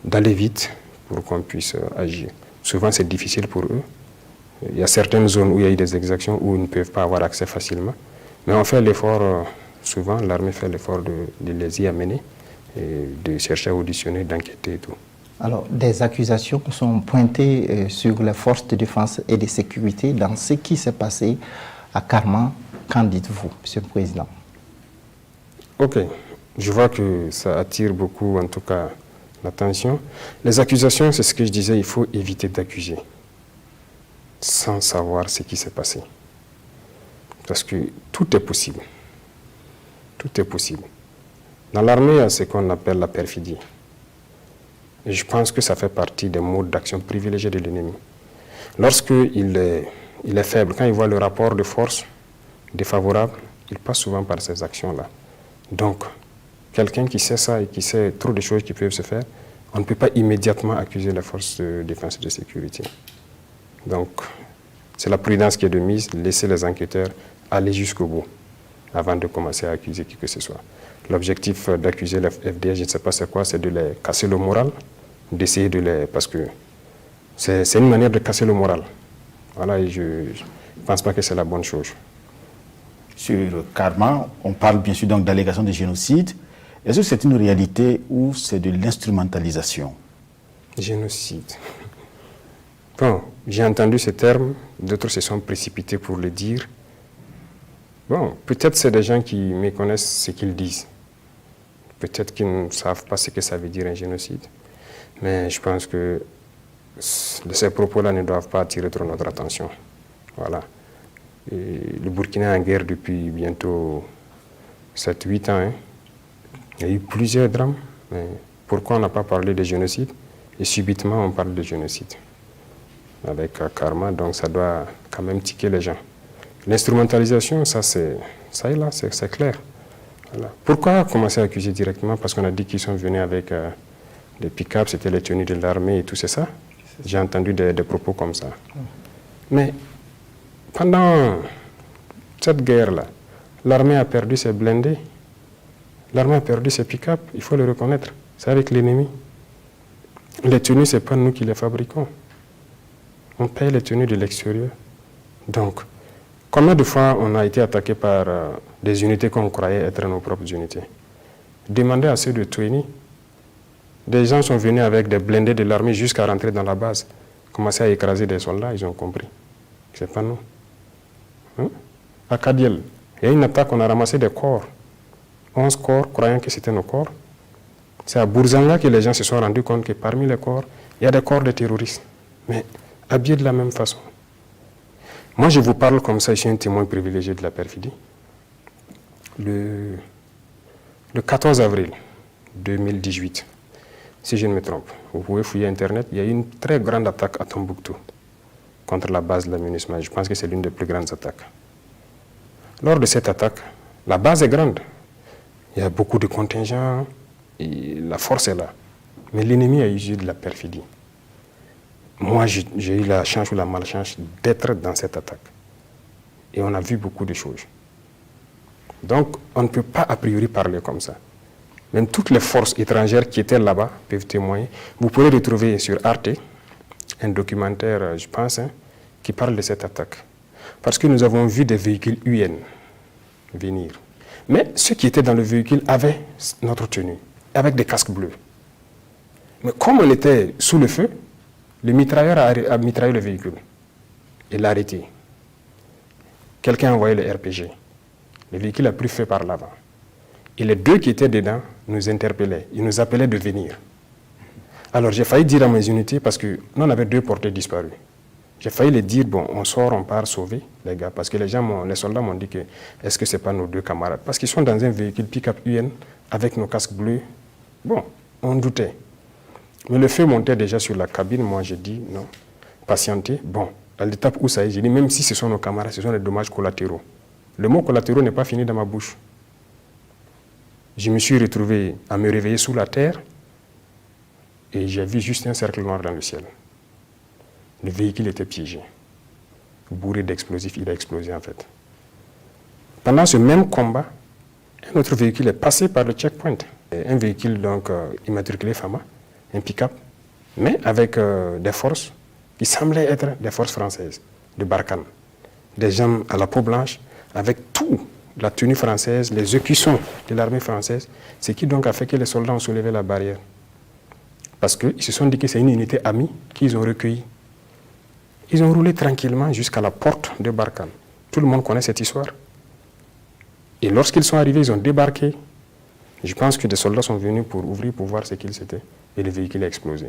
d'aller vite pour qu'on puisse agir. Souvent, c'est difficile pour eux. Il y a certaines zones où il y a eu des exactions où ils ne peuvent pas avoir accès facilement. Mais on fait l'effort, souvent l'armée fait l'effort de les y amener, et de chercher à auditionner, d'enquêter et tout. Alors, des accusations sont pointées sur les forces de défense et de sécurité dans ce qui s'est passé à Karma. Qu'en dites-vous, Monsieur le Président? Ok, je vois que ça attire beaucoup, en tout cas, l'attention. Les accusations, c'est ce que je disais, il faut éviter d'accuser sans savoir ce qui s'est passé. Parce que tout est possible. Tout est possible. Dans l'armée, il y a ce qu'on appelle la perfidie. Et je pense que ça fait partie des modes d'action privilégiés de l'ennemi. Lorsqu'il est faible, quand il voit le rapport de force défavorable, il passe souvent par ces actions-là. Donc, quelqu'un qui sait ça et qui sait trop de choses qui peuvent se faire, on ne peut pas immédiatement accuser les forces de défense et de sécurité. Donc, c'est la prudence qui est de mise, laisser les enquêteurs aller jusqu'au bout avant de commencer à accuser qui que ce soit. L'objectif d'accuser la FDS, je ne sais pas c'est quoi, c'est de les casser le moral, d'essayer de les... Parce que c'est une manière de casser le moral. Voilà, et je ne pense pas que c'est la bonne chose. Sur Karma, on parle bien sûr donc d'allégation de génocide. Est-ce que c'est une réalité ou c'est de l'instrumentalisation? Génocide. Bon, j'ai entendu ce terme, d'autres se sont précipités pour le dire. Bon, peut-être c'est des gens qui méconnaissent ce qu'ils disent. Peut-être qu'ils ne savent pas ce que ça veut dire un génocide. Mais je pense que ces propos-là ne doivent pas attirer trop notre attention. Voilà. Et le Burkina est en guerre depuis bientôt 7-8 ans. Hein. Il y a eu plusieurs drames. Mais pourquoi on n'a pas parlé de génocide? Et subitement, on parle de génocide. Avec Karma, donc ça doit quand même tiquer les gens. L'instrumentalisation, ça est là, c'est clair. Voilà. Pourquoi commencer à accuser directement? Parce qu'on a dit qu'ils sont venus avec des pick-up, c'était les tenues de l'armée et tout, c'est ça? J'ai entendu des propos comme ça. Mais pendant cette guerre-là, l'armée a perdu ses blindés, l'armée a perdu ses pick-up, il faut le reconnaître. C'est avec l'ennemi. Les tenues, ce n'est pas nous qui les fabriquons. On paye les tenues de l'extérieur. Donc, combien de fois on a été attaqué par des unités qu'on croyait être nos propres unités? Demandez à ceux de Tweni. Des gens sont venus avec des blindés de l'armée jusqu'à rentrer dans la base, commencer à écraser des soldats, ils ont compris. C'est pas nous. Hein? À Kadiel, il y a une attaque, on a ramassé des corps. 11 corps, croyant que c'était nos corps. C'est à Bourzanga que les gens se sont rendus compte que parmi les corps, il y a des corps de terroristes. Mais habillés de la même façon. Moi, je vous parle comme ça, je suis un témoin privilégié de la perfidie. Le 14 avril 2018, si je ne me trompe, vous pouvez fouiller Internet, il y a eu une très grande attaque à Tombouctou contre la base de la MINUSMA. Je pense que c'est l'une des plus grandes attaques. Lors de cette attaque, la base est grande. Il y a beaucoup de contingents, et la force est là. Mais l'ennemi a usé de la perfidie. Moi, j'ai eu la chance ou la malchance d'être dans cette attaque. Et on a vu beaucoup de choses. Donc, on ne peut pas a priori parler comme ça. Même toutes les forces étrangères qui étaient là-bas peuvent témoigner. Vous pourrez retrouver sur Arte un documentaire, je pense, qui parle de cette attaque. Parce que nous avons vu des véhicules UN venir. Mais ceux qui étaient dans le véhicule avaient notre tenue, avec des casques bleus. Mais comme on était sous le feu, le mitrailleur a mitraillé le véhicule. Il l'a arrêté. Quelqu'un a envoyé le RPG. Le véhicule a pris feu par l'avant. Et les deux qui étaient dedans nous interpellaient. Ils nous appelaient de venir. Alors j'ai failli dire à mes unités, parce que nous on avait 2 porteurs disparus. J'ai failli les dire, bon, on sort, on part sauver les gars. Parce que les soldats m'ont dit que, est-ce que ce n'est pas nos 2 camarades? Parce qu'ils sont dans un véhicule pick-up UN avec nos casques bleus. Bon, on doutait. Mais le feu montait déjà sur la cabine. Moi, j'ai dit non, patientez. Bon, à l'étape où ça y est, j'ai dit même si ce sont nos camarades, ce sont des dommages collatéraux. Le mot collatéraux n'est pas fini dans ma bouche. Je me suis retrouvé à me réveiller sous la terre et j'ai vu juste un cercle noir dans le ciel. Le véhicule était piégé. Bourré d'explosifs, il a explosé en fait. Pendant ce même combat, un autre véhicule est passé par le checkpoint. Un véhicule donc immatriculé FAMA, un pick-up, mais avec des forces qui semblaient être des forces françaises, de Barkhane. Des gens à la peau blanche, avec tout, la tenue française, les écussons de l'armée française, ce qui donc a fait que les soldats ont soulevé la barrière. Parce qu'ils se sont dit que c'est une unité amie qu'ils ont recueillie. Ils ont roulé tranquillement jusqu'à la porte de Barkhane. Tout le monde connaît cette histoire. Et lorsqu'ils sont arrivés, ils ont débarqué. Je pense que des soldats sont venus pour ouvrir, pour voir ce qu'il c'était. Et le véhicule a explosé.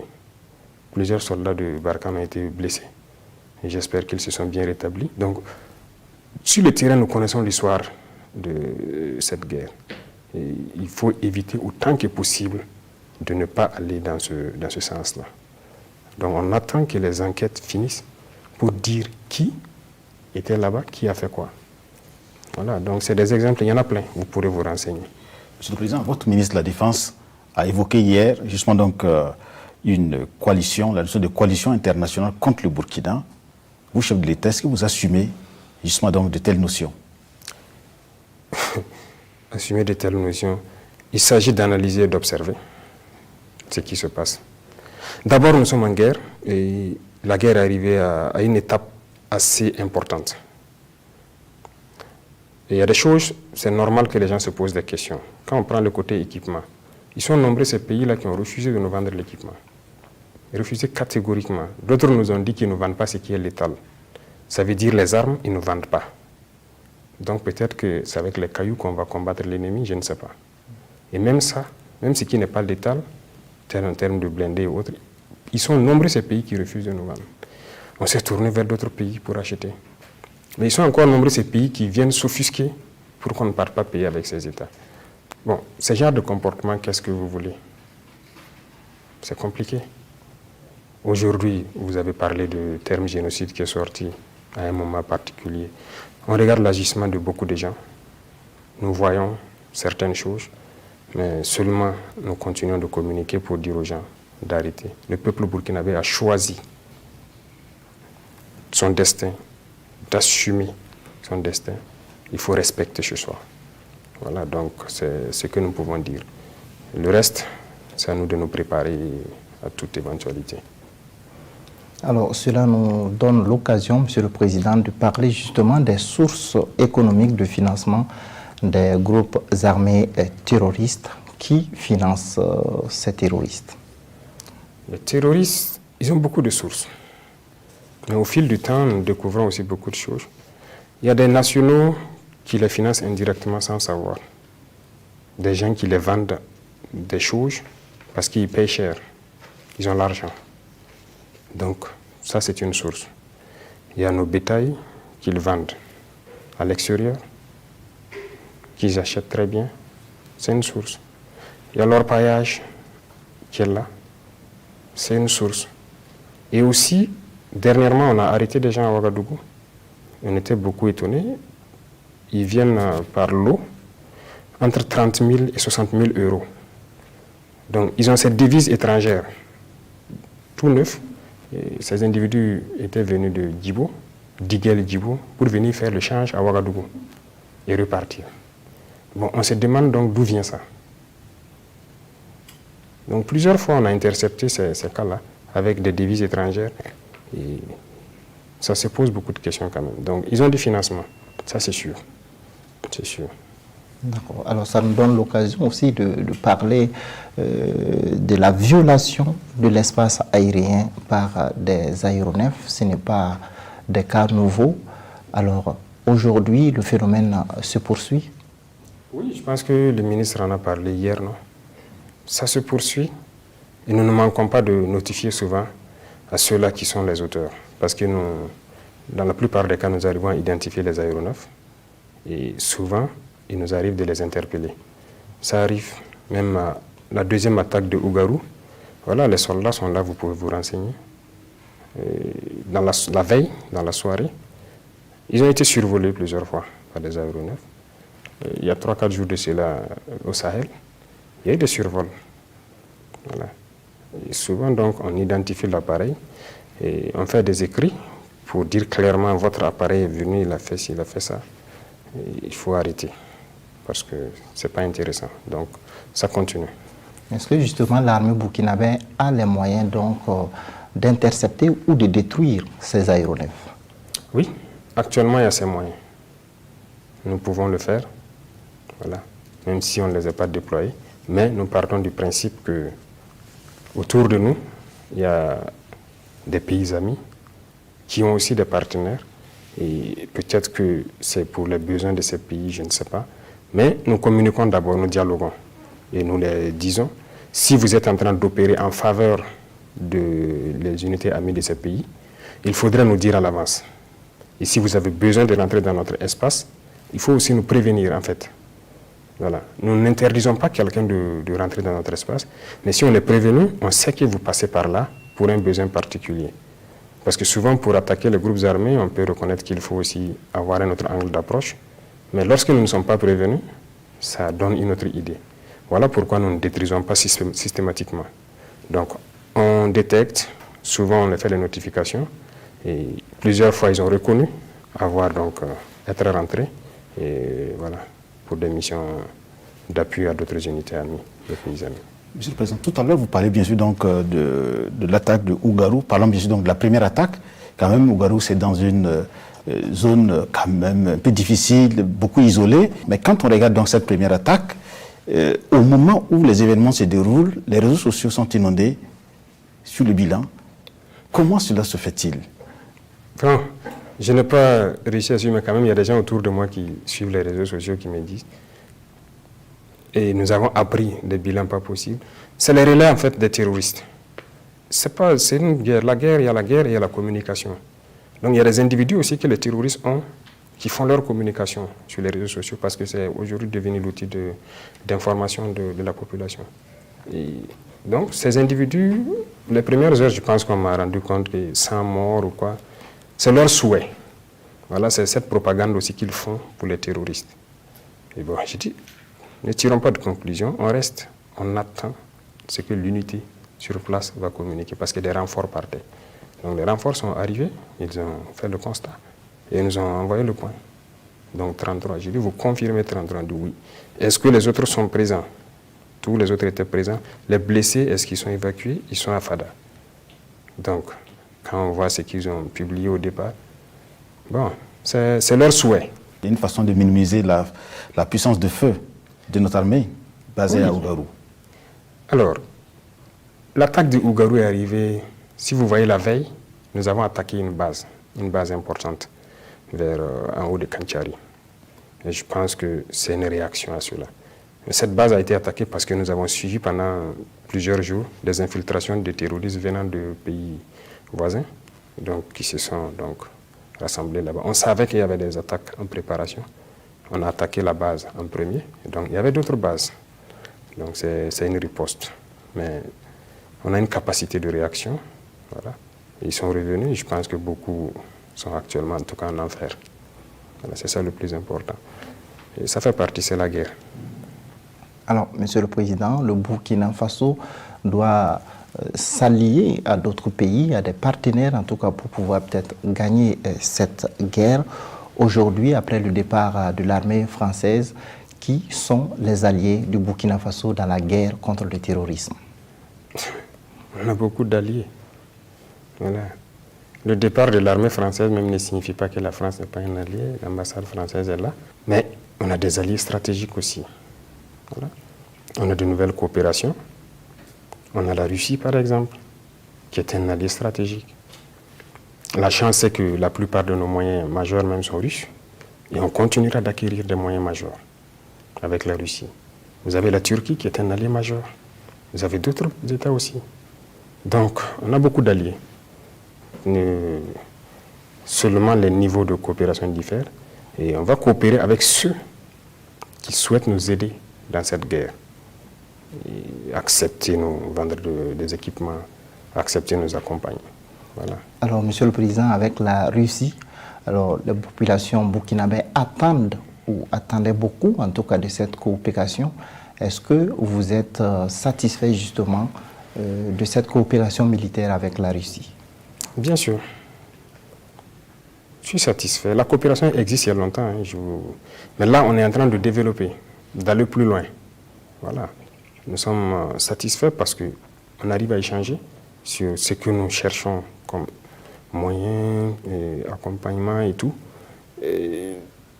Plusieurs soldats de Barkhane ont été blessés. Et j'espère qu'ils se sont bien rétablis. Donc, sur le terrain, nous connaissons l'histoire de cette guerre. Et il faut éviter autant que possible de ne pas aller dans ce sens-là. Donc, on attend que les enquêtes finissent pour dire qui était là-bas, qui a fait quoi. Voilà, donc c'est des exemples, il y en a plein, vous pourrez vous renseigner. Monsieur le Président, votre ministre de la Défense a évoqué hier justement donc une coalition, la notion de coalition internationale contre le Burkina. Vous, chef de l'État, est-ce que vous assumez justement donc de telles notions? Assumer de telles notions, il s'agit d'analyser et d'observer ce qui se passe. D'abord, nous sommes en guerre et la guerre est arrivée à une étape assez importante. Et il y a des choses, c'est normal que les gens se posent des questions. Quand on prend le côté équipement, ils sont nombreux ces pays-là qui ont refusé de nous vendre l'équipement. Refusé catégoriquement. D'autres nous ont dit qu'ils ne nous vendent pas ce qui est létal. Ça veut dire les armes, ils ne nous vendent pas. Donc peut-être que c'est avec les cailloux qu'on va combattre l'ennemi, je ne sais pas. Et même ça, même ce qui n'est pas létal, en termes de blindés et autres, ils sont nombreux ces pays qui refusent de nous vendre. On s'est tourné vers d'autres pays pour acheter. Mais ils sont encore nombreux ces pays qui viennent s'offusquer pour qu'on ne parte pas payer avec ces États. Bon, ce genre de comportement, qu'est-ce que vous voulez? C'est compliqué. Aujourd'hui, vous avez parlé du terme génocide qui est sorti à un moment particulier. On regarde l'agissement de beaucoup de gens. Nous voyons certaines choses, mais seulement nous continuons de communiquer pour dire aux gens d'arrêter. Le peuple burkinabé a choisi son destin, d'assumer son destin. Il faut respecter ce choix. Voilà, donc c'est ce que nous pouvons dire. Le reste, c'est à nous de nous préparer à toute éventualité. Alors, cela nous donne l'occasion, Monsieur le Président, de parler justement des sources économiques de financement des groupes armés terroristes. Qui financent ces terroristes? Les terroristes, ils ont beaucoup de sources. Mais au fil du temps, nous découvrons aussi beaucoup de choses. Il y a des nationaux qui les financent indirectement sans savoir. Des gens qui les vendent des choses parce qu'ils payent cher. Ils ont l'argent. Donc, ça, c'est une source. Il y a nos bétails qu'ils vendent à l'extérieur, qu'ils achètent très bien. C'est une source. Il y a l'orpaillage qui est là. C'est une source. Et aussi, dernièrement, on a arrêté des gens à Ouagadougou. On était beaucoup étonnés. Ils viennent par lot entre 30 000 et 60 000 euros. Donc, ils ont cette devise étrangère, tout neuf. Et ces individus étaient venus de Djibo, d'Iguel Djibo, pour venir faire le change à Ouagadougou et repartir. Bon, on se demande donc d'où vient ça. Donc, plusieurs fois, on a intercepté ces cas-là avec des devises étrangères. Et ça se pose beaucoup de questions quand même. Donc, ils ont du financement, ça c'est sûr. C'est sûr. D'accord. Alors, ça nous donne l'occasion aussi de parler de la violation de l'espace aérien par des aéronefs. Ce n'est pas des cas nouveaux. Alors, aujourd'hui, le phénomène se poursuit? Oui, je pense que le ministre en a parlé hier, non? Ça se poursuit et nous ne manquons pas de notifier souvent à ceux-là qui sont les auteurs. Parce que nous, dans la plupart des cas, nous arrivons à identifier les aéronefs et souvent, il nous arrive de les interpeller. Ça arrive même à la deuxième attaque de Ougarou. Voilà, les soldats sont là, vous pouvez vous renseigner. Dans la veille, dans la soirée, ils ont été survolés plusieurs fois par des aéronefs. Il y a 3-4 jours de cela au Sahel, il y a eu des survols. Voilà. Et souvent, donc, on identifie l'appareil et on fait des écrits pour dire clairement votre appareil est venu, il a fait ci, il a fait ça. Et il faut arrêter parce que ce n'est pas intéressant. Donc, ça continue. Est-ce que justement l'armée burkinabé a les moyens donc d'intercepter ou de détruire ces aéronefs? Oui, actuellement il y a ces moyens. Nous pouvons le faire, voilà, même si on ne les a pas déployés. Mais nous partons du principe que autour de nous, il y a des pays amis qui ont aussi des partenaires. Et peut-être que c'est pour les besoins de ces pays, je ne sais pas. Mais nous communiquons d'abord, nous dialoguons. Et nous les disons, si vous êtes en train d'opérer en faveur des unités amies de ces pays, il faudrait nous dire à l'avance. Et si vous avez besoin de rentrer dans notre espace, il faut aussi nous prévenir en fait. Voilà. Nous n'interdisons pas quelqu'un de rentrer dans notre espace, mais si on est prévenu, on sait que vous passez par là pour un besoin particulier. Parce que souvent, pour attaquer les groupes armés, on peut reconnaître qu'il faut aussi avoir un autre angle d'approche. Mais lorsque nous ne sommes pas prévenus, ça donne une autre idée. Voilà pourquoi nous ne détruisons pas systématiquement. Donc, on détecte, souvent on fait les notifications, et plusieurs fois ils ont reconnu avoir donc être rentrés, et voilà, pour des missions d'appui à d'autres unités amies, des pays amis. Monsieur le Président, tout à l'heure, vous parlez bien sûr donc, de l'attaque de Ougarou. Parlons bien sûr donc de la première attaque. Quand même, Ougarou, c'est dans une zone quand même un peu difficile, beaucoup isolée. Mais quand on regarde donc cette première attaque, au moment où les événements se déroulent, les réseaux sociaux sont inondés sur le bilan. Comment cela se fait-il? Bon, je n'ai pas réussi à suivre, mais quand même, il y a des gens autour de moi qui suivent les réseaux sociaux qui me disent. Et nous avons appris des bilans pas possibles. C'est les relais en fait des terroristes. C'est une guerre. La guerre, il y a la guerre et il y a la communication. Donc il y a des individus aussi que les terroristes ont qui font leur communication sur les réseaux sociaux parce que c'est aujourd'hui devenu l'outil d'information de la population. Et donc ces individus, les premières heures, je pense qu'on m'a rendu compte que 100 morts ou quoi, c'est leur souhait. Voilà, c'est cette propagande aussi qu'ils font pour les terroristes. Et bon, j'ai dit, ne tirons pas de conclusion, on reste, on attend ce que l'unité sur place va communiquer parce que des renforts partaient. Donc les renforts sont arrivés, ils ont fait le constat et nous ont envoyé le point. Donc 33, j'ai dit, vous confirmez 33, dit oui. Est-ce que les autres sont présents? Tous les autres étaient présents. Les blessés, est-ce qu'ils sont évacués? Ils sont à Fada. Donc, quand on voit ce qu'ils ont publié au départ, bon, c'est leur souhait. Il y a une façon de minimiser la puissance de feu de notre armée basée à Ougarou. Alors, l'attaque de Ougarou est arrivée, si vous voyez la veille, nous avons attaqué une base importante vers en haut de Kanchari. Et je pense que c'est une réaction à cela. Cette base a été attaquée parce que nous avons suivi pendant plusieurs jours des infiltrations de terroristes venant de pays voisins, donc, qui se sont donc rassemblés là-bas. On savait qu'il y avait des attaques en préparation. On a attaqué la base en premier, donc il y avait d'autres bases. Donc c'est une riposte. Mais on a une capacité de réaction. Voilà. Ils sont revenus, je pense que beaucoup sont actuellement en tout cas en enfer. Voilà, c'est ça le plus important. Et ça fait partie, c'est la guerre. Alors, Monsieur le Président, le Burkina Faso doit s'allier à d'autres pays, à des partenaires en tout cas pour pouvoir peut-être gagner cette guerre. Aujourd'hui, après le départ de l'armée française, qui sont les alliés du Burkina Faso dans la guerre contre le terrorisme? On a beaucoup d'alliés. Voilà. Le départ de l'armée française même ne signifie pas que la France n'est pas un allié. L'ambassade française est là. Mais on a des alliés stratégiques aussi. Voilà. On a de nouvelles coopérations. On a la Russie, par exemple, qui est un allié stratégique. La chance, c'est que la plupart de nos moyens majeurs même sont russes. Et on continuera d'acquérir des moyens majeurs avec la Russie. Vous avez la Turquie qui est un allié majeur. Vous avez d'autres États aussi. Donc, on a beaucoup d'alliés. Seulement les niveaux de coopération diffèrent. Et on va coopérer avec ceux qui souhaitent nous aider dans cette guerre. accepter nous vendre des équipements, accepter nous accompagner. Voilà. Alors, Monsieur le Président, avec la Russie, alors les populations burkinabées attendent ou attendaient beaucoup, en tout cas, de cette coopération. Est-ce que vous êtes satisfait justement de cette coopération militaire avec la Russie? Bien sûr. Je suis satisfait. La coopération existe il y a longtemps. Hein, mais là, on est en train de développer, d'aller plus loin. Voilà. Nous sommes satisfaits parce qu'on arrive à échanger sur ce que nous cherchons comme moyens, et accompagnement et tout.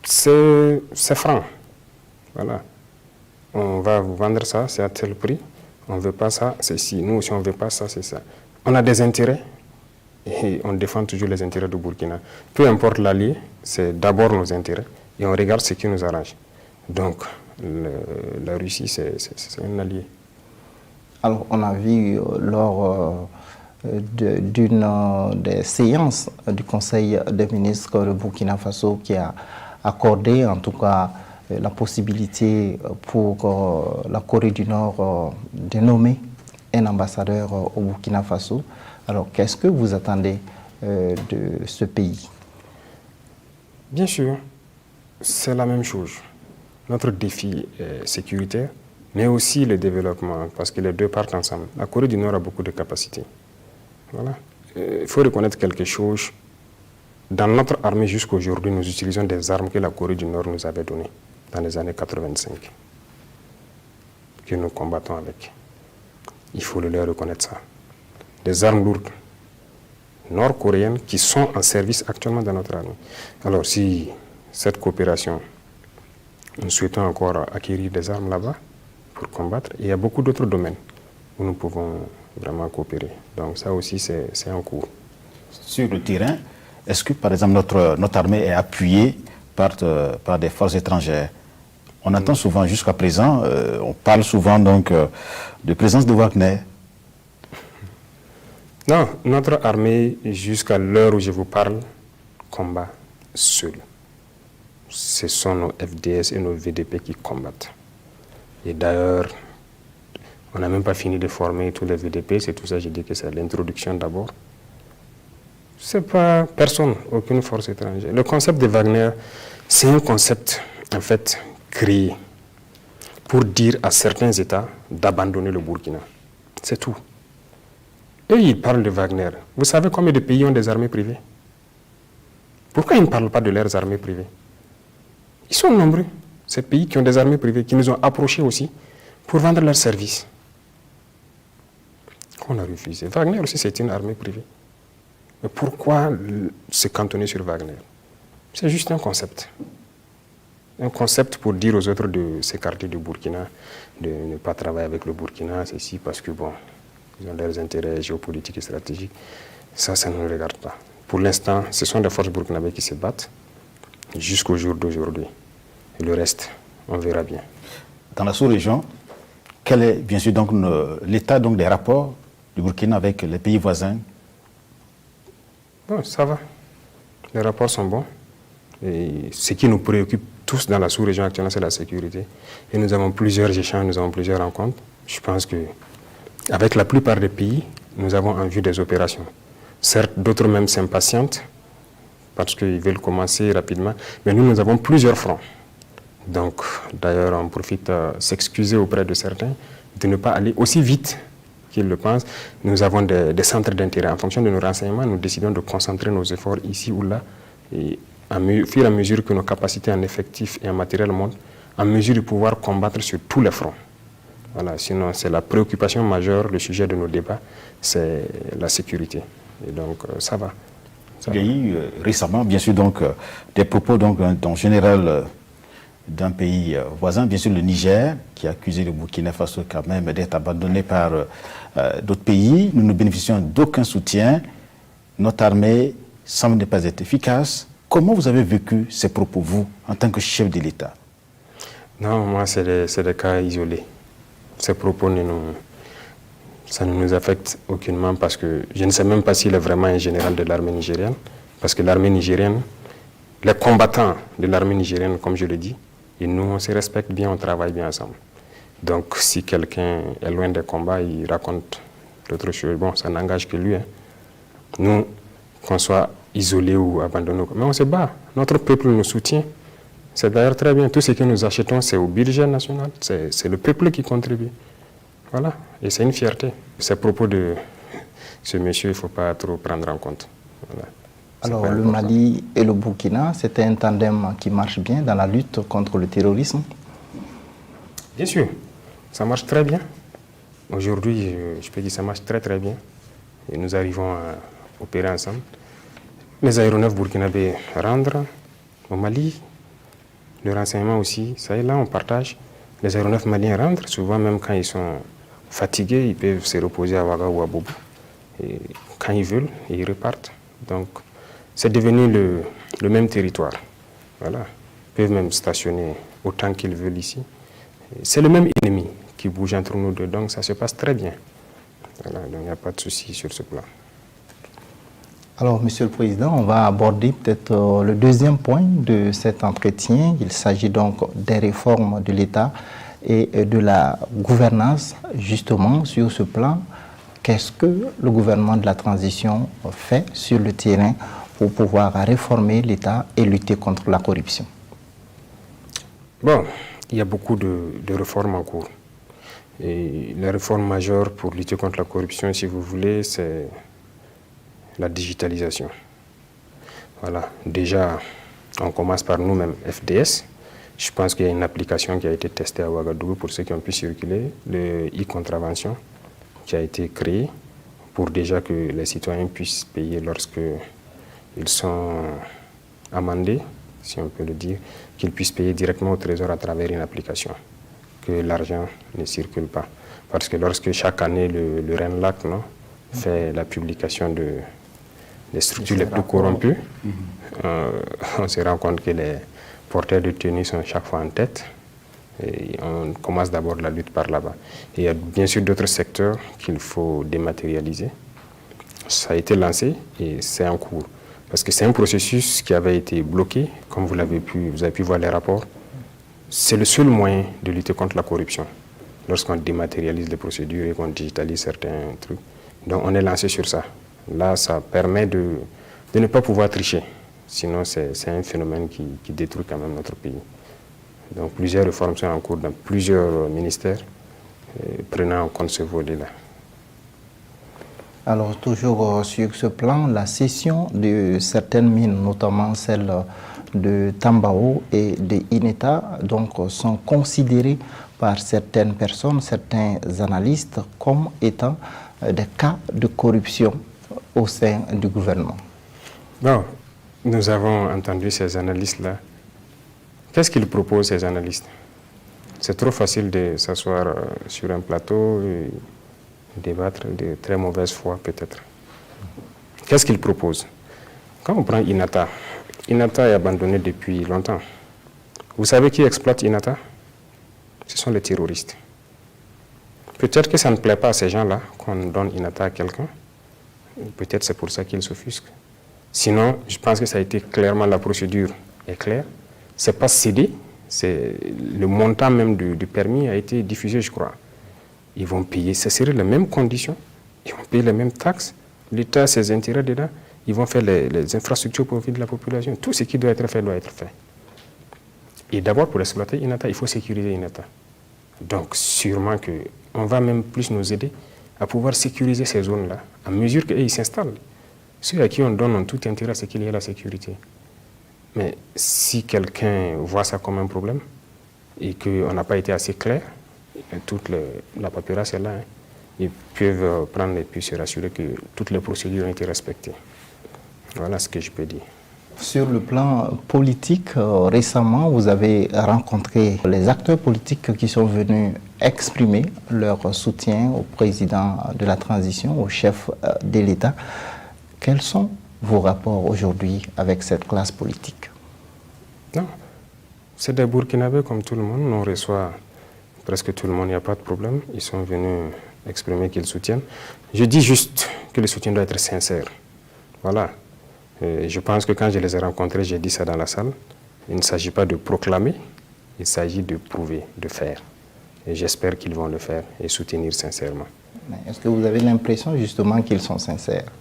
C'est franc. Voilà. On va vous vendre ça, c'est à tel prix. On ne veut pas ça, c'est ci. Nous aussi, on ne veut pas ça, c'est ça. On a des intérêts et on défend toujours les intérêts du Burkina. Peu importe l'allié, c'est d'abord nos intérêts et on regarde ce qui nous arrange. Donc, la Russie, c'est un allié. Alors, on a vu lors d'une des séances du Conseil des ministres le Burkina Faso qui a accordé en tout cas la possibilité pour la Corée du Nord de nommer un ambassadeur au Burkina Faso. Alors, qu'est-ce que vous attendez de ce pays? Bien sûr, c'est la même chose. Notre défi est sécuritaire, mais aussi le développement, parce que les deux partent ensemble. La Corée du Nord a beaucoup de capacités. Voilà. Il faut reconnaître quelque chose. Dans notre armée jusqu'à aujourd'hui, nous utilisons des armes que la Corée du Nord nous avait données dans les années 85, que nous combattons avec. Il faut le leur reconnaître ça. Des armes lourdes nord-coréennes qui sont en service actuellement dans notre armée. Alors si cette coopération, nous souhaitons encore acquérir des armes là-bas pour combattre, il y a beaucoup d'autres domaines où nous pouvons vraiment coopérer. Donc ça aussi, c'est en cours. Sur le terrain, est-ce que par exemple notre armée est appuyée par des forces étrangères? On entend souvent jusqu'à présent, on parle souvent donc de présence de Wagner. Non, notre armée, jusqu'à l'heure où je vous parle, combat seule. Ce sont nos FDS et nos VDP qui combattent. Et d'ailleurs, on n'a même pas fini de former tous les VDP, c'est tout ça, je dis que c'est l'introduction d'abord. C'est pas personne, aucune force étrangère. Le concept de Wagner, c'est un concept, en fait, créé pour dire à certains États d'abandonner le Burkina. C'est tout. Et ils parlent de Wagner. Vous savez combien de pays ont des armées privées? Pourquoi ils ne parlent pas de leurs armées privées? Ils sont nombreux, ces pays qui ont des armées privées, qui nous ont approchés aussi pour vendre leurs services. On a refusé. Wagner aussi, c'est une armée privée. Mais pourquoi se cantonner sur Wagner? C'est juste un concept. Un concept pour dire aux autres de s'écarter du Burkina, de ne pas travailler avec le Burkina, ceci parce que bon, ils ont leurs intérêts géopolitiques et stratégiques. Ça ne nous regarde pas. Pour l'instant, ce sont des forces burkinabées qui se battent jusqu'au jour d'aujourd'hui. Et le reste, on verra bien. Dans la sous-région, quel est bien sûr donc l'état donc des rapports du Burkina avec les pays voisins? Bon, ça va. Les rapports sont bons. Et ce qui nous préoccupe tous dans la sous-région actuellement, c'est la sécurité. Et nous avons plusieurs échanges, nous avons plusieurs rencontres. Je pense qu'avec la plupart des pays, nous avons en vue des opérations. Certes, d'autres même s'impatientent parce qu'ils veulent commencer rapidement, mais nous avons plusieurs fronts. Donc, d'ailleurs, on profite à s'excuser auprès de certains de ne pas aller aussi vite qu'ils le pensent. Nous avons des centres d'intérêt. En fonction de nos renseignements, nous décidons de concentrer nos efforts ici ou là, et au fur et à mesure que nos capacités en effectifs et en matériel montent, en mesure de pouvoir combattre sur tous les fronts. Voilà, sinon, c'est la préoccupation majeure, le sujet de nos débats, c'est la sécurité. Et donc, ça va. Il y a eu récemment, bien sûr, donc, des propos d'un général d'un pays voisin, bien sûr le Niger, qui a accusé le Burkina Faso quand même d'être abandonné par d'autres pays. Nous ne bénéficions d'aucun soutien. Notre armée semble ne pas être efficace. Comment vous avez vécu ces propos, vous, en tant que chef de l'État? Non, moi, c'est des cas isolés. Ces propos, ça ne nous affecte aucunement parce que je ne sais même pas s'il est vraiment un général de l'armée nigérienne. Parce que l'armée nigérienne, les combattants de l'armée nigérienne, comme je le dis, et nous, on se respecte bien, on travaille bien ensemble. Donc, si quelqu'un est loin des combats, il raconte d'autres choses. Bon, ça n'engage que lui. Hein. Nous, qu'on soit isolés ou abandonnés, mais on se bat. Notre peuple nous soutient. C'est d'ailleurs très bien. Tout ce que nous achetons, c'est au budget national. C'est le peuple qui contribue. Voilà. Et c'est une fierté. Ces propos de ce monsieur, il ne faut pas trop prendre en compte. Voilà. Alors, le Mali et le Burkina, c'était un tandem qui marche bien dans la lutte contre le terrorisme? Bien sûr, ça marche très bien. Aujourd'hui, je peux dire que ça marche très très bien. Et nous arrivons à opérer ensemble. Les aéronefs burkinabés rentrent au Mali. Le renseignement aussi, ça est là, on partage. Les aéronefs maliens rentrent, souvent même quand ils sont fatigués, ils peuvent se reposer à Ouaga ou à Bobo. Et quand ils veulent, ils repartent. Donc, c'est devenu le même territoire. Voilà. Ils peuvent même stationner autant qu'ils veulent ici. C'est le même ennemi qui bouge entre nous deux, donc ça se passe très bien. Voilà, donc il n'y a pas de souci sur ce plan. Alors, Monsieur le Président, on va aborder peut-être le deuxième point de cet entretien. Il s'agit donc des réformes de l'État et de la gouvernance. Justement, sur ce plan, qu'est-ce que le gouvernement de la transition fait sur le terrain pour pouvoir réformer l'État et lutter contre la corruption? Bon, il y a beaucoup de réformes en cours. Et la réforme majeure pour lutter contre la corruption, si vous voulez, c'est la digitalisation. Voilà, déjà, on commence par nous-mêmes, FDS. Je pense qu'il y a une application qui a été testée à Ouagadougou pour ceux qui ont pu circuler, le e-contravention, qui a été créé pour déjà que les citoyens puissent payer lorsque ils sont amendés, si on peut le dire, qu'ils puissent payer directement au trésor à travers une application, que l'argent ne circule pas. Parce que lorsque chaque année le RENLAC fait la publication des structures les plus corrompues, on se rend compte que les porteurs de tenue sont chaque fois en tête. Et on commence d'abord la lutte par là-bas. Il y a bien sûr d'autres secteurs qu'il faut dématérialiser. Ça a été lancé et c'est en cours. Parce que c'est un processus qui avait été bloqué, comme vous avez pu voir les rapports. C'est le seul moyen de lutter contre la corruption, lorsqu'on dématérialise les procédures et qu'on digitalise certains trucs. Donc on est lancé sur ça. Là, ça permet de ne pas pouvoir tricher. Sinon, c'est un phénomène qui détruit quand même notre pays. Donc plusieurs réformes sont en cours dans plusieurs ministères, prenant en compte ce volet-là. Alors, toujours sur ce plan, la cession de certaines mines, notamment celles de Tambao et de Ineta, donc, sont considérées par certaines personnes, certains analystes, comme étant des cas de corruption au sein du gouvernement. Bon, nous avons entendu ces analystes-là. Qu'est-ce qu'ils proposent, ces analystes? C'est trop facile de s'asseoir sur un plateau et débattre de très mauvaise foi, peut-être. Qu'est-ce qu'ils proposent? Quand on prend Inata, Inata est abandonné depuis longtemps. Vous savez qui exploite Inata? Ce sont les terroristes. Peut-être que ça ne plaît pas à ces gens-là qu'on donne Inata à quelqu'un. Peut-être c'est pour ça qu'ils s'offusquent. Sinon, je pense que ça a été clairement, la procédure est claire. Ce n'est pas cédé, le montant même du permis a été diffusé, je crois. Ils vont payer, ce serait les mêmes conditions, ils vont payer les mêmes taxes, l'État a ses intérêts dedans, ils vont faire les infrastructures pour profit de la population. Tout ce qui doit être fait doit être fait. Et d'abord, pour exploiter Inata, il faut sécuriser Inata. Donc, sûrement qu'on va même plus nous aider à pouvoir sécuriser ces zones-là, à mesure qu'ils s'installent. Ceux à qui on donne tout intérêt, c'est qu'il y ait la sécurité. Mais si quelqu'un voit ça comme un problème et qu'on n'a pas été assez clair, toute la paperasse est là, ils peuvent prendre et puis se rassurer que toutes les procédures ont été respectées. Voilà ce que je peux dire. Sur le plan politique, récemment, vous avez rencontré les acteurs politiques qui sont venus exprimer leur soutien au président de la transition, au chef de l'État. Quels sont vos rapports aujourd'hui avec cette classe politique? Non, c'est des Burkinabés comme tout le monde. On reçoit presque tout le monde, il n'y a pas de problème. Ils sont venus exprimer qu'ils soutiennent. Je dis juste que le soutien doit être sincère. Voilà. Je pense que quand je les ai rencontrés, j'ai dit ça dans la salle. Il ne s'agit pas de proclamer, il s'agit de prouver, de faire. Et j'espère qu'ils vont le faire et soutenir sincèrement. Est-ce que vous avez l'impression justement qu'ils sont sincères?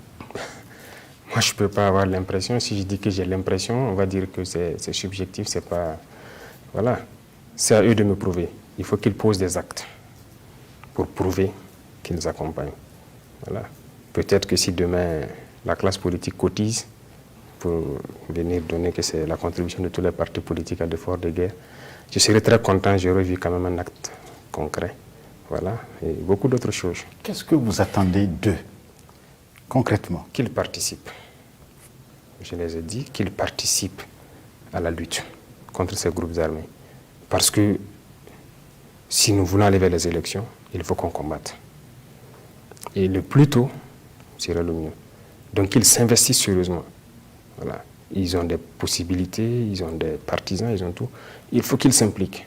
Moi, je ne peux pas avoir l'impression. Si je dis que j'ai l'impression, on va dire que c'est subjectif, c'est pas... Voilà. C'est à eux de me prouver. Il faut qu'ils posent des actes pour prouver qu'ils nous accompagnent. Voilà. Peut-être que si demain, la classe politique cotise pour venir donner que c'est la contribution de tous les partis politiques à l'effort de guerre, je serais très content, j'aurais vu quand même un acte concret. Voilà. Et beaucoup d'autres choses. Qu'est-ce que vous attendez d'eux, concrètement? Qu'ils participent. Je les ai dit qu'ils participent à la lutte contre ces groupes armés. Parce que si nous voulons aller vers les élections, il faut qu'on combatte. Et le plus tôt serait le mieux. Donc qu'ils s'investissent sérieusement. Voilà. Ils ont des possibilités, ils ont des partisans, ils ont tout. Il faut qu'ils s'impliquent.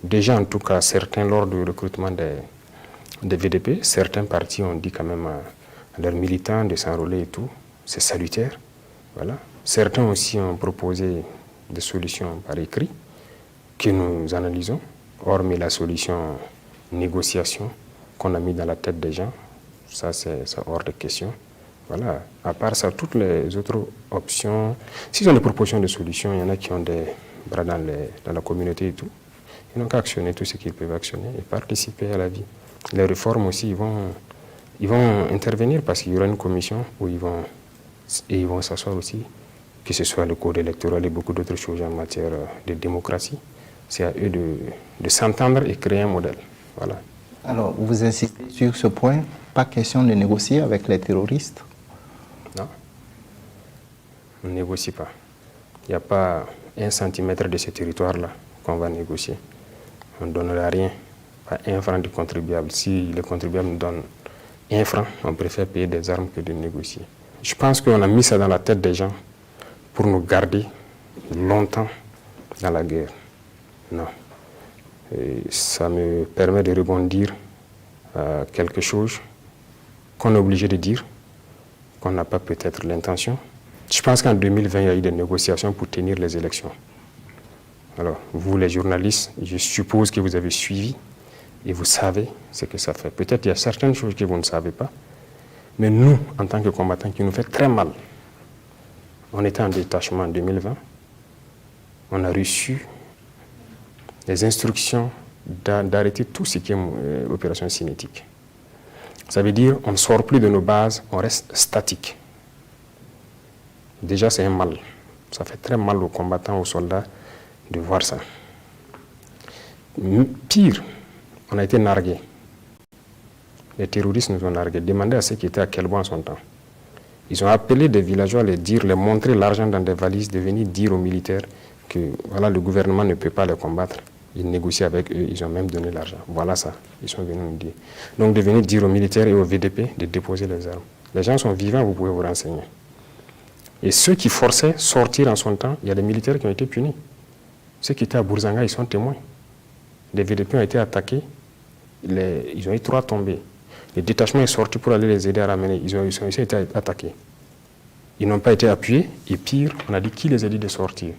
Déjà, en tout cas, certains, lors du recrutement des VDP, certains partis ont dit quand même à leurs militants de s'enrôler et tout. C'est salutaire. Voilà. Certains aussi ont proposé des solutions par écrit que nous analysons, hormis la solution négociation qu'on a mis dans la tête des gens. Ça, c'est hors de question. Voilà. À part ça, toutes les autres options, s'ils ont des propositions de solutions, il y en a qui ont des bras dans la communauté et tout. Ils n'ont qu'à actionner tout ce qu'ils peuvent actionner et participer à la vie. Les réformes aussi, ils vont intervenir parce qu'il y aura une commission où ils vont s'asseoir aussi, que ce soit le code électoral et beaucoup d'autres choses en matière de démocratie. C'est à eux de s'entendre et créer un modèle. Voilà. Alors, vous insistez sur ce point, pas question de négocier avec les terroristes? Non, on ne négocie pas. Il n'y a pas 1 centimètre de ce territoire-là qu'on va négocier. On ne donnera rien, pas 1 franc du contribuable. Si les contribuables nous donnent 1 franc, on préfère payer des armes que de négocier. Je pense qu'on a mis ça dans la tête des gens pour nous garder longtemps dans la guerre. Non. Et ça me permet de rebondir à quelque chose qu'on est obligé de dire, qu'on n'a pas peut-être l'intention. Je pense qu'en 2020, il y a eu des négociations pour tenir les élections. Alors, vous les journalistes, je suppose que vous avez suivi et vous savez ce que ça fait. Peut-être qu'il y a certaines choses que vous ne savez pas, mais nous, en tant que combattants, qui nous fait très mal. On était en détachement en 2020, on a reçu les instructions d'arrêter tout ce qui est opération cinétique. Ça veut dire qu'on ne sort plus de nos bases, on reste statique. Déjà, c'est un mal. Ça fait très mal aux combattants, aux soldats de voir ça. Pire, on a été nargués. Les terroristes nous ont nargués. Demandez à ceux qui étaient à Kelbo en son temps. Ils ont appelé des villageois à les montrer l'argent dans des valises, de venir dire aux militaires que voilà, le gouvernement ne peut pas les combattre. Ils négocient avec eux, ils ont même donné l'argent. Voilà ça, ils sont venus nous dire. Donc de venir dire aux militaires et aux VDP de déposer les armes. Les gens sont vivants, vous pouvez vous renseigner. Et ceux qui forçaient sortir en son temps, il y a des militaires qui ont été punis. Ceux qui étaient à Bourzanga, ils sont témoins. Les VDP ont été attaqués, ils ont eu 3 tombés. Le détachement est sorti pour aller les aider à ramener. Ils ont été attaqués. Ils n'ont pas été appuyés, et pire, on a dit qui les a dit de sortir.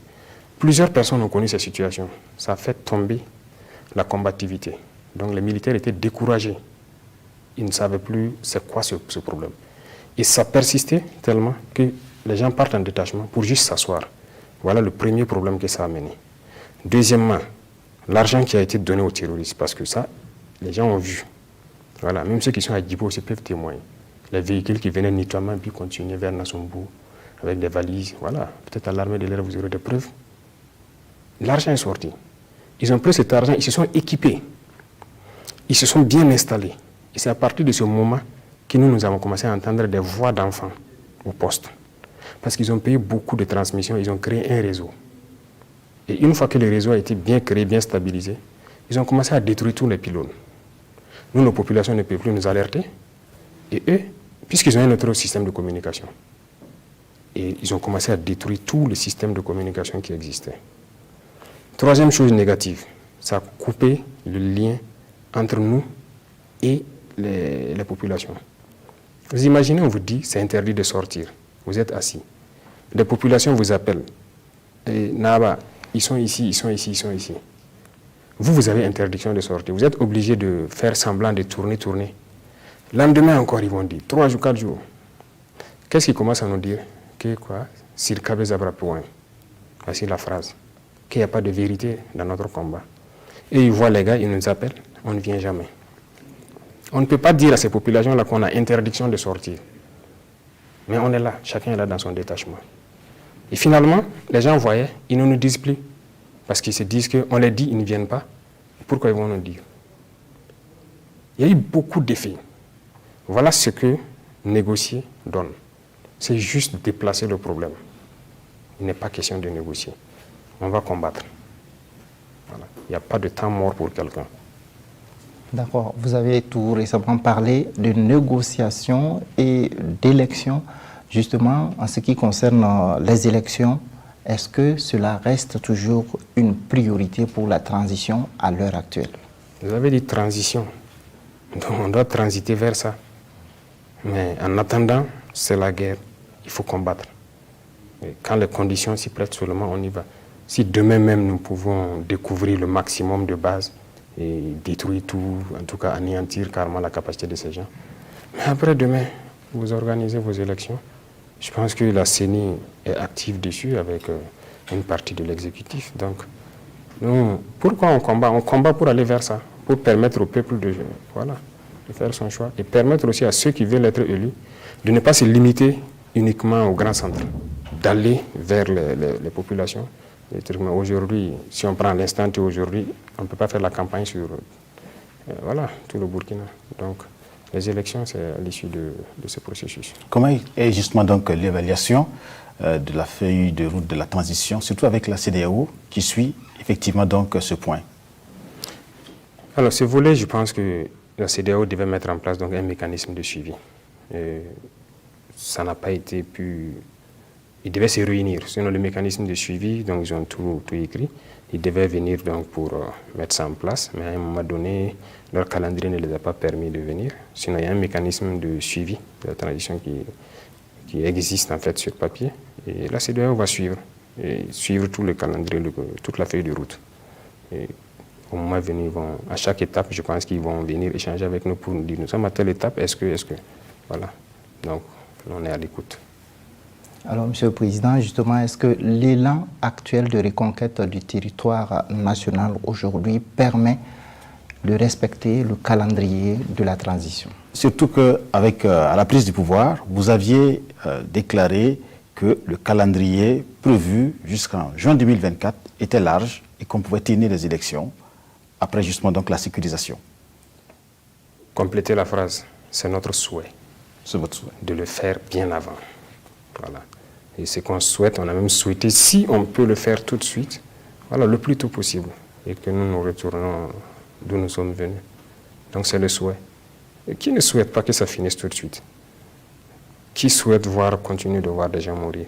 Plusieurs personnes ont connu cette situation. Ça a fait tomber la combativité. Donc les militaires étaient découragés. Ils ne savaient plus c'est quoi ce problème. Et ça persistait tellement que les gens partent en détachement pour juste s'asseoir. Voilà le premier problème que ça a amené. Deuxièmement, l'argent qui a été donné aux terroristes, parce que ça, les gens ont vu. Voilà, même ceux qui sont à Djibo aussi peuvent témoigner. Les véhicules qui venaient nettoyer puis continuer vers Nassombo avec des valises. Voilà, peut-être à l'armée de l'air, vous aurez des preuves. L'argent est sorti. Ils ont pris cet argent, ils se sont équipés. Ils se sont bien installés. Et c'est à partir de ce moment que nous avons commencé à entendre des voix d'enfants au poste. Parce qu'ils ont payé beaucoup de transmissions, ils ont créé un réseau. Et une fois que le réseau a été bien créé, bien stabilisé, ils ont commencé à détruire tous les pylônes. Nous, nos populations ne peuvent plus nous alerter. Et eux, puisqu'ils ont un autre système de communication, et ils ont commencé à détruire tout le système de communication qui existait. Troisième chose négative, ça a coupé le lien entre nous et les populations. Vous imaginez, on vous dit, c'est interdit de sortir. Vous êtes assis. Les populations vous appellent. Et Naba, ils sont ici, ils sont ici, ils sont ici. Vous avez interdiction de sortir. Vous êtes obligé de faire semblant de tourner. Le lendemain encore, ils vont dire, 3 jours, 4 jours. Qu'est-ce qu'ils commencent à nous dire? Que quoi? Sirkabe Zabra Pouin. Voici la phrase. Qu'il n'y a pas de vérité dans notre combat. Et ils voient les gars, ils nous appellent, on ne vient jamais. On ne peut pas dire à ces populations-là qu'on a interdiction de sortir. Mais on est là, chacun est là dans son détachement. Et finalement, les gens voyaient, ils ne nous disent plus. Parce qu'ils se disent qu'on les dit, ils ne viennent pas. Pourquoi ils vont nous dire? Il y a eu beaucoup d'effets. Voilà ce que négocier donne. C'est juste déplacer le problème. Il n'est pas question de négocier. On va combattre. Voilà. Il n'y a pas de temps mort pour quelqu'un. D'accord. Vous avez tout récemment parlé de négociations et d'élections. Justement, en ce qui concerne les élections, est-ce que cela reste toujours une priorité pour la transition à l'heure actuelle? Vous avez dit transition. Donc on doit transiter vers ça. Mais en attendant, c'est la guerre. Il faut combattre. Et quand les conditions s'y prêtent seulement, on y va. Si demain même nous pouvons découvrir le maximum de bases et détruire tout, en tout cas anéantir carrément la capacité de ces gens. Mais après demain, vous organisez vos élections. Je pense que la CENI est active dessus avec une partie de l'exécutif. Donc, nous, pourquoi on combat? On combat pour aller vers ça, pour permettre au peuple de faire son choix et permettre aussi à ceux qui veulent être élus de ne pas se limiter uniquement au grand centre, d'aller vers les populations. Aujourd'hui, si on prend l'instant aujourd'hui, on ne peut pas faire la campagne sur tout le Burkina. Donc, les élections, c'est à l'issue de ce processus. Comment est justement donc l'évaluation de la feuille de route de la transition, surtout avec la CEDEAO qui suit effectivement donc ce point? Alors, ce volet, je pense que la CEDEAO devait mettre en place donc un mécanisme de suivi. Et ça n'a pas été pu. Ils devaient se réunir. Sinon, le mécanisme de suivi, donc ils ont tout écrit. Ils devaient venir donc pour mettre ça en place, mais à un moment donné, leur calendrier ne les a pas permis de venir. Sinon, il y a un mécanisme de suivi de la transition qui existe en fait sur papier. Et la CEDEAO va suivre tout le calendrier, toute la feuille de route. Et au moment venu, à chaque étape, je pense qu'ils vont venir échanger avec nous pour nous dire, nous sommes à telle étape, est-ce que. Voilà. Donc, on est à l'écoute. Alors, Monsieur le Président, justement, est-ce que l'élan actuel de reconquête du territoire national aujourd'hui permet de respecter le calendrier de la transition? Surtout qu'avec à la prise du pouvoir, vous aviez déclaré que le calendrier prévu jusqu'en juin 2024 était large et qu'on pouvait tenir les élections après justement donc la sécurisation. Compléter la phrase, c'est notre souhait. C'est votre souhait. De le faire bien avant. Voilà. Et ce qu'on souhaite, on a même souhaité, si on peut le faire tout de suite, le plus tôt possible, et que nous retournons d'où nous sommes venus. Donc c'est le souhait. Et qui ne souhaite pas que ça finisse tout de suite? Qui souhaite continuer de voir des gens mourir?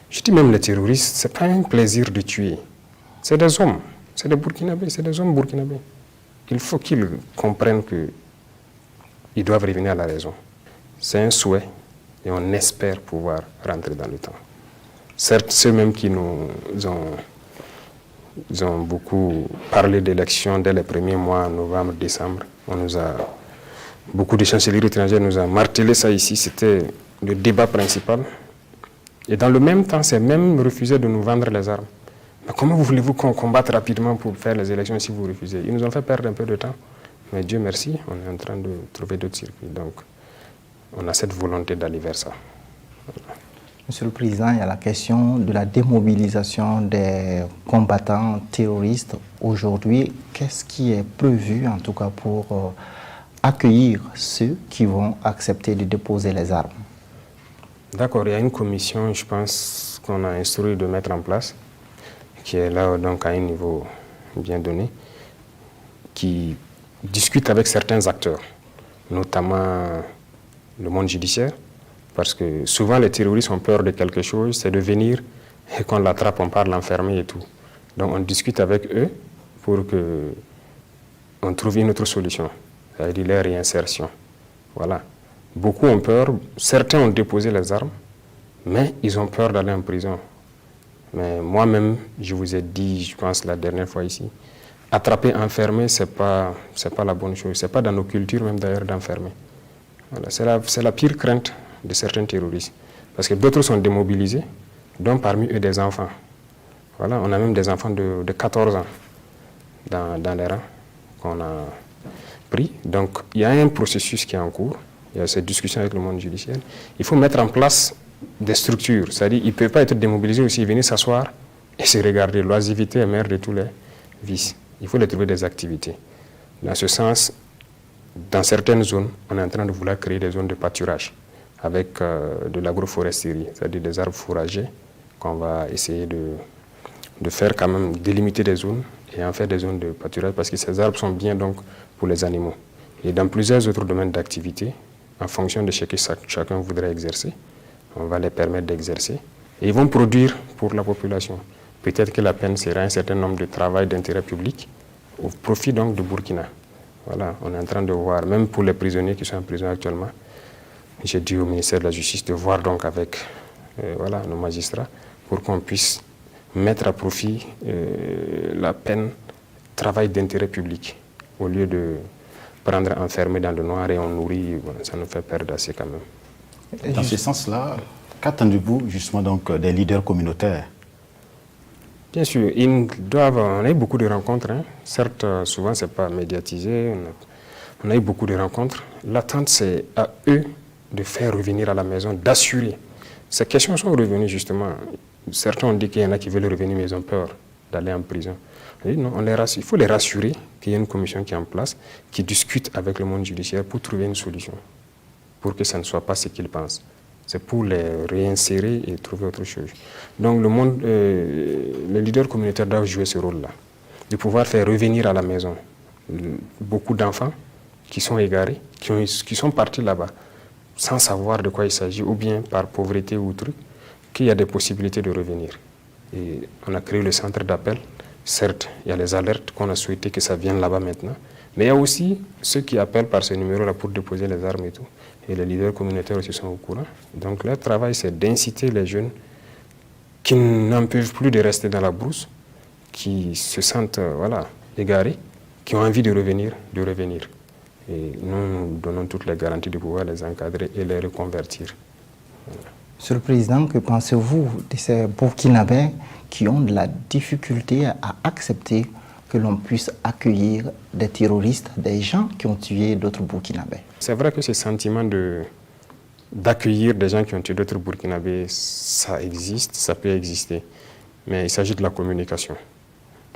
Je dis même les terroristes, ce n'est pas un plaisir de tuer. C'est des hommes, c'est des Burkinabés, c'est des hommes burkinabés. Il faut qu'ils comprennent qu'ils doivent revenir à la raison. C'est un souhait. Et on espère pouvoir rentrer dans le temps. Certes, ceux mêmes qui nous ont beaucoup parlé d'élections dès les premiers mois, novembre, décembre, beaucoup de chancelleries étrangères nous ont martelé ça ici, c'était le débat principal. Et dans le même temps, c'est même refusé de nous vendre les armes. Mais comment voulez-vous qu'on combatte rapidement pour faire les élections si vous refusez? Ils nous ont fait perdre un peu de temps. Mais Dieu merci, on est en train de trouver d'autres circuits. Donc, on a cette volonté d'aller vers ça. Voilà. Monsieur le Président, il y a la question de la démobilisation des combattants terroristes. Aujourd'hui, qu'est-ce qui est prévu, en tout cas, pour accueillir ceux qui vont accepter de déposer les armes? D'accord, il y a une commission, je pense, qu'on a instruit de mettre en place, qui est là donc à un niveau bien donné, qui discute avec certains acteurs, notamment le monde judiciaire, parce que souvent les terroristes ont peur de quelque chose, c'est de venir et qu'on l'attrape, on part l'enfermer et tout. Donc on discute avec eux pour qu'on trouve une autre solution, c'est-à-dire la réinsertion. Voilà. Beaucoup ont peur, certains ont déposé les armes, mais ils ont peur d'aller en prison. Mais moi-même, je vous ai dit, je pense la dernière fois ici, attraper, enfermer, c'est pas la bonne chose. C'est pas dans nos cultures même d'ailleurs d'enfermer. Voilà, c'est la pire crainte de certains terroristes. Parce que d'autres sont démobilisés, dont parmi eux des enfants. Voilà, on a même des enfants de 14 ans dans les rangs qu'on a pris. Donc il y a un processus qui est en cours, il y a cette discussion avec le monde judiciaire. Il faut mettre en place des structures, c'est-à-dire qu'ils ne peuvent pas être démobilisés aussi, venir s'asseoir et se regarder. L'oisiveté est mère de tous les vices. Il faut les trouver des activités. Dans ce sens, dans certaines zones, on est en train de vouloir créer des zones de pâturage avec de l'agroforesterie, c'est-à-dire des arbres fourragers qu'on va essayer de faire quand même, délimiter des zones et en faire des zones de pâturage parce que ces arbres sont bien donc pour les animaux. Et dans plusieurs autres domaines d'activité, en fonction de ce que chacun voudrait exercer, on va les permettre d'exercer. Et ils vont produire pour la population. Peut-être que la peine sera un certain nombre de travail d'intérêt public au profit donc du Burkina. Voilà, on est en train de voir, même pour les prisonniers qui sont en prison actuellement, j'ai dit au ministère de la Justice de voir donc avec voilà, nos magistrats pour qu'on puisse mettre à profit la peine travail d'intérêt public au lieu de prendre enfermé dans le noir et on nourrit, voilà, ça nous fait perdre assez quand même. Dans ce sens-là, qu'attendez-vous justement donc des leaders communautaires? Bien sûr, on a eu beaucoup de rencontres, hein. Certes, souvent ce n'est pas médiatisé, on a eu beaucoup de rencontres. L'attente c'est à eux de faire revenir à la maison, d'assurer. Ces questions sont revenues justement. Certains ont dit qu'il y en a qui veulent revenir mais ils ont peur d'aller en prison. On dit non, il faut les rassurer qu'il y a une commission qui est en place, qui discute avec le monde judiciaire pour trouver une solution, pour que ça ne soit pas ce qu'ils pensent. C'est pour les réinsérer et trouver autre chose. Donc les leaders communautaires doivent jouer ce rôle-là, de pouvoir faire revenir à la maison beaucoup d'enfants qui sont égarés, qui sont partis là-bas sans savoir de quoi il s'agit, ou bien par pauvreté ou truc, qu'il y a des possibilités de revenir. Et on a créé le centre d'appel. Certes, il y a les alertes qu'on a souhaité que ça vienne là-bas maintenant, mais il y a aussi ceux qui appellent par ce numéro-là pour déposer les armes et tout. Et les leaders communautaires aussi sont au courant. Donc leur travail, c'est d'inciter les jeunes qui n'en peuvent plus de rester dans la brousse, qui se sentent égarés, qui ont envie de revenir, de revenir. Et nous donnons toutes les garanties de pouvoir les encadrer et les reconvertir. Voilà. Monsieur le Président, que pensez-vous de ces Burkinabés qui ont de la difficulté à accepter que l'on puisse accueillir des terroristes, des gens qui ont tué d'autres Burkinabés? C'est vrai que ce sentiment d'accueillir des gens qui ont tué d'autres Burkinabés, ça existe, ça peut exister. Mais il s'agit de la communication.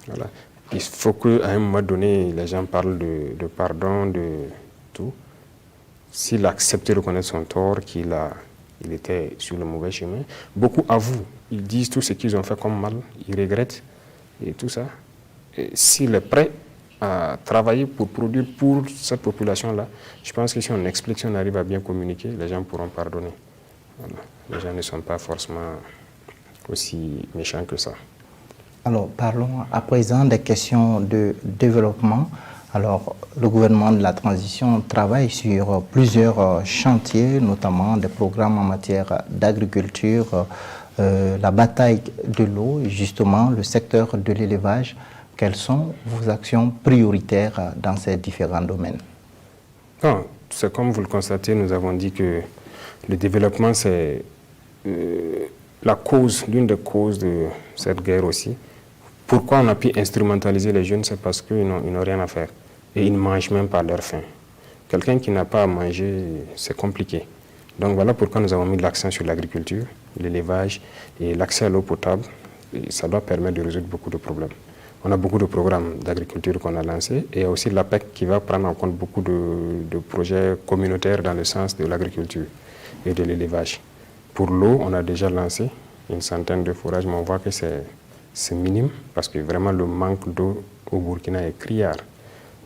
Voilà. Il faut qu'à un moment donné, les gens parlent de pardon, de tout. S'il accepte de reconnaître son tort, qu'il était sur le mauvais chemin, beaucoup avouent. Ils disent tout ce qu'ils ont fait comme mal, ils regrettent et tout ça. S'il est prêt à travailler pour produire pour cette population-là, je pense que si on explique, si on arrive à bien communiquer, les gens pourront pardonner. Voilà. Les gens ne sont pas forcément aussi méchants que ça. Alors, parlons à présent des questions de développement. Alors, le gouvernement de la transition travaille sur plusieurs chantiers, notamment des programmes en matière d'agriculture, la bataille de l'eau et justement le secteur de l'élevage. Quelles sont vos actions prioritaires dans ces différents domaines? Non, c'est comme vous le constatez, nous avons dit que le développement, c'est la cause, l'une des causes de cette guerre aussi. Pourquoi on a pu instrumentaliser les jeunes? C'est parce qu'ils n'ont rien à faire. Et ils ne mangent même pas leur faim. Quelqu'un qui n'a pas à manger, c'est compliqué. Donc voilà pourquoi nous avons mis l'accent sur l'agriculture, l'élevage et l'accès à l'eau potable. Et ça doit permettre de résoudre beaucoup de problèmes. On a beaucoup de programmes d'agriculture qu'on a lancés et il y a aussi l'APEC qui va prendre en compte beaucoup de projets communautaires dans le sens de l'agriculture et de l'élevage. Pour l'eau, on a déjà lancé une centaine de forages, mais on voit que c'est minime parce que vraiment le manque d'eau au Burkina est criard.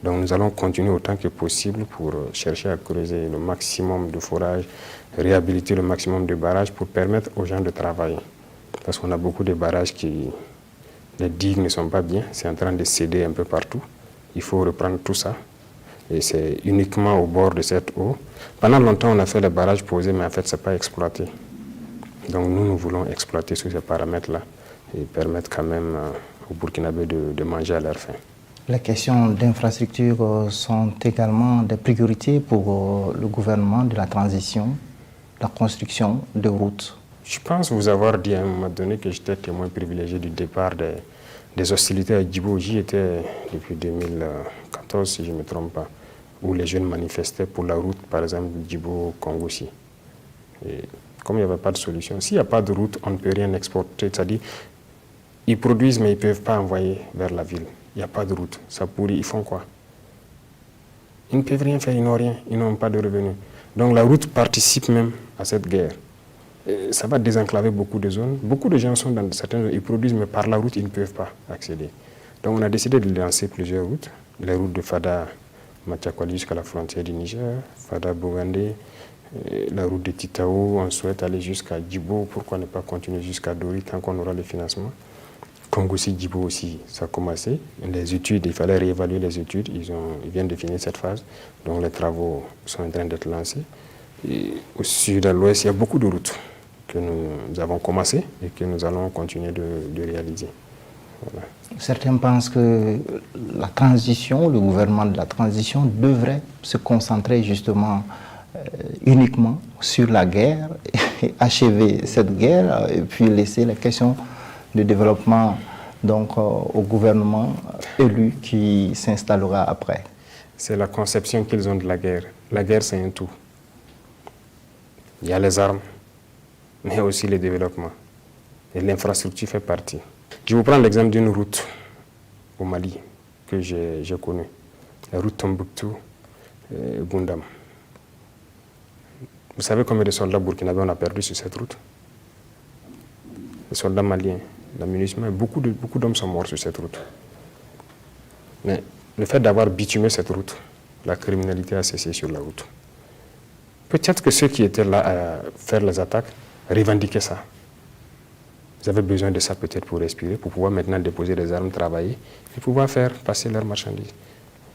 Donc nous allons continuer autant que possible pour chercher à creuser le maximum de forages, réhabiliter le maximum de barrages pour permettre aux gens de travailler. Parce qu'on a beaucoup de barrages les digues ne sont pas bien, c'est en train de céder un peu partout. Il faut reprendre tout ça. Et c'est uniquement au bord de cette eau. Pendant longtemps, on a fait les barrages posés, mais en fait, ce n'est pas exploité. Donc nous voulons exploiter sous ces paramètres-là et permettre quand même aux Burkinabés de manger à leur faim. Les questions d'infrastructure sont également des priorités pour le gouvernement de la transition, la construction de routes. Je pense vous avoir dit à un moment donné que j'étais témoin privilégié du départ des hostilités à Djibo. J'y étais depuis 2014, si je ne me trompe pas, où les jeunes manifestaient pour la route, par exemple, Djibo-Kongossi. Et comme il n'y avait pas de solution, s'il n'y a pas de route, on ne peut rien exporter. C'est-à-dire, ils produisent, mais ils ne peuvent pas envoyer vers la ville. Il n'y a pas de route. Ça pourrit, ils font quoi? Ils ne peuvent rien faire, ils n'ont rien, ils n'ont pas de revenus. Donc la route participe même à cette guerre. Et ça va désenclaver beaucoup de zones. Beaucoup de gens sont dans certaines zones, ils produisent, mais par la route, ils ne peuvent pas accéder. Donc on a décidé de lancer plusieurs routes. Les routes de Fada-Matiakwali jusqu'à la frontière du Niger, Fada-Bogandé, la route de Titao, on souhaite aller jusqu'à Djibo, pourquoi ne pas continuer jusqu'à Dori tant qu'on aura le financement. Kongossi, Djibo aussi, ça a commencé. Les études, il fallait réévaluer les études, ils viennent de finir cette phase, donc les travaux sont en train d'être lancés. Et au sud, à l'ouest, il y a beaucoup de routes que nous avons commencé et que nous allons continuer de réaliser. Voilà. Certains pensent que la transition, le gouvernement de la transition devrait se concentrer justement uniquement sur la guerre et achever cette guerre et puis laisser les questions de développement donc, au gouvernement élu qui s'installera après. C'est la conception qu'ils ont de la guerre. La guerre, c'est un tout. Il y a les armes, mais aussi le développement. Et l'infrastructure fait partie. Je vous prends l'exemple d'une route au Mali que j'ai connue. La route Tombouctou-Gundam. Vous savez combien de soldats burkinabés on a perdu sur cette route? Les soldats maliens, la MINUSMA, beaucoup d'hommes sont morts sur cette route. Mais le fait d'avoir bitumé cette route, la criminalité a cessé sur la route. Peut-être que ceux qui étaient là à faire les attaques revendiquaient ça. Ils avaient besoin de ça peut-être pour respirer, pour pouvoir maintenant déposer des armes, travailler et pouvoir faire passer leurs marchandises.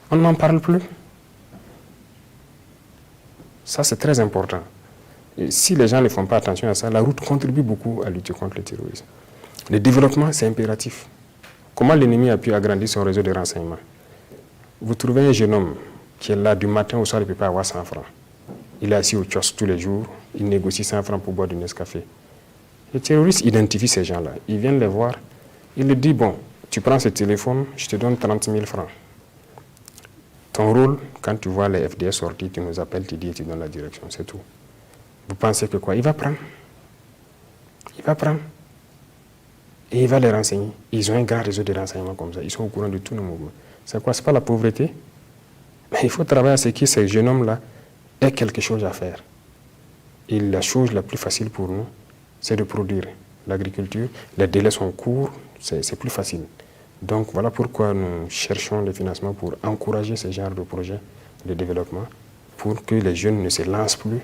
On n'en parle plus. Ça, c'est très important. Et si les gens ne font pas attention à ça, la route contribue beaucoup à lutter contre le terrorisme. Le développement, c'est impératif. Comment l'ennemi a pu agrandir son réseau de renseignement? Vous trouvez un jeune homme qui est là du matin au soir, il ne peut pas avoir 100 francs. Il est assis au kiosque tous les jours, il négocie 100 francs pour boire du Nescafé. Les terroristes identifient ces gens-là, ils viennent les voir, ils leur disent, bon, tu prends ce téléphone, je te donne 30 000 francs. Ton rôle, quand tu vois les FDS sortir, tu nous appelles, tu dis et tu donnes la direction, c'est tout. Vous pensez que quoi? Il va prendre. Il va prendre. Et il va les renseigner. Ils ont un grand réseau de renseignements comme ça. Ils sont au courant de tous nos mouvements. C'est quoi? Ce n'est pas la pauvreté. Mais il faut travailler à ce que ces jeunes hommes-là aient quelque chose à faire. Et la chose la plus facile pour nous, c'est de produire. L'agriculture, les délais sont courts, c'est plus facile. Donc voilà pourquoi nous cherchons le financement pour encourager ce genre de projets de développement, pour que les jeunes ne se lancent plus.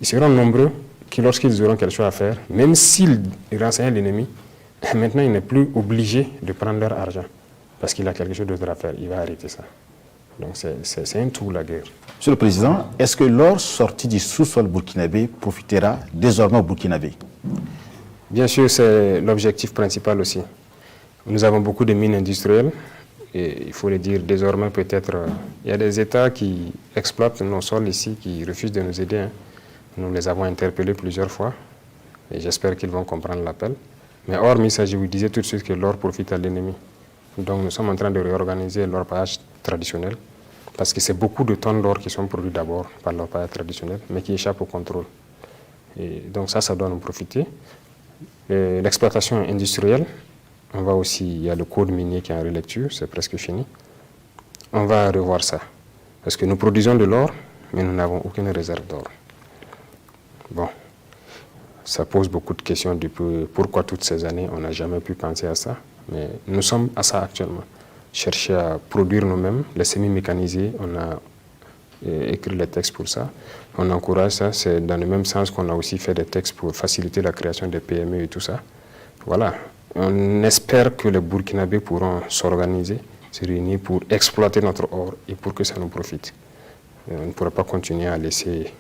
Ils seront nombreux qui, lorsqu'ils auront quelque chose à faire, même s'ils renseignent l'ennemi, maintenant il n'est plus obligé de prendre leur argent parce qu'il a quelque chose d'autre à faire. Il va arrêter ça. Donc c'est un tout, la guerre. Monsieur le Président, est-ce que leur sortie du sous-sol burkinabé profitera désormais aux Burkinabés? Bien sûr, c'est l'objectif principal aussi. Nous avons beaucoup de mines industrielles et il faut le dire désormais peut-être, il y a des États qui exploitent nos sols ici, qui refusent de nous aider. Hein. Nous les avons interpellés plusieurs fois et j'espère qu'ils vont comprendre l'appel. Mais hormis ça, je vous disais tout de suite que l'or profite à l'ennemi. Donc nous sommes en train de réorganiser l'orpaillage traditionnel parce que c'est beaucoup de tonnes d'or qui sont produits d'abord par l'orpaillage traditionnel mais qui échappent au contrôle. Et donc ça doit nous profiter. L'exploitation industrielle, on va aussi, il y a le code minier qui est en relecture, c'est presque fini. On va revoir ça. Parce que nous produisons de l'or, mais nous n'avons aucune réserve d'or. Bon, ça pose beaucoup de questions du pourquoi toutes ces années on n'a jamais pu penser à ça. Mais nous sommes à ça actuellement. Chercher à produire nous-mêmes, les semi-mécanisés, on a écrit les textes pour ça. On encourage ça, c'est dans le même sens qu'on a aussi fait des textes pour faciliter la création des PME et tout ça. Voilà. On espère que les Burkinabés pourront s'organiser, se réunir pour exploiter notre or et pour que ça nous profite. On ne pourra pas continuer à laisser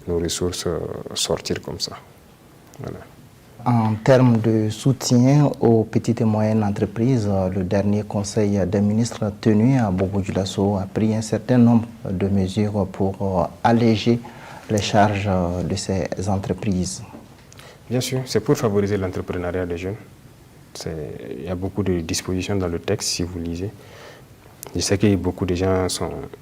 nos ressources sortir comme ça. Voilà. En termes de soutien aux petites et moyennes entreprises, le dernier conseil des ministres tenu à Bobo-Dioulasso a pris un certain nombre de mesures pour alléger les charges de ces entreprises. Bien sûr, c'est pour favoriser l'entrepreneuriat des jeunes. Il y a beaucoup de dispositions dans le texte, si vous lisez. Je sais que beaucoup de gens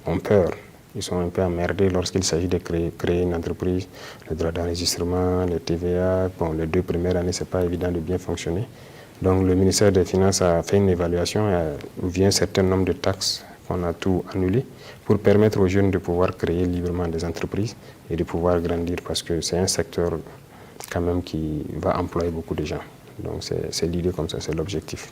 ont peur. Ils sont un peu emmerdés lorsqu'il s'agit de créer une entreprise. Le droit d'enregistrement, le TVA, les 2 premières années, ce n'est pas évident de bien fonctionner. Donc le ministère des Finances a fait une évaluation où vient un certain nombre de taxes qu'on a tout annulé pour permettre aux jeunes de pouvoir créer librement des entreprises et de pouvoir grandir parce que c'est un secteur quand même qui va employer beaucoup de gens. Donc c'est l'idée comme ça, c'est l'objectif.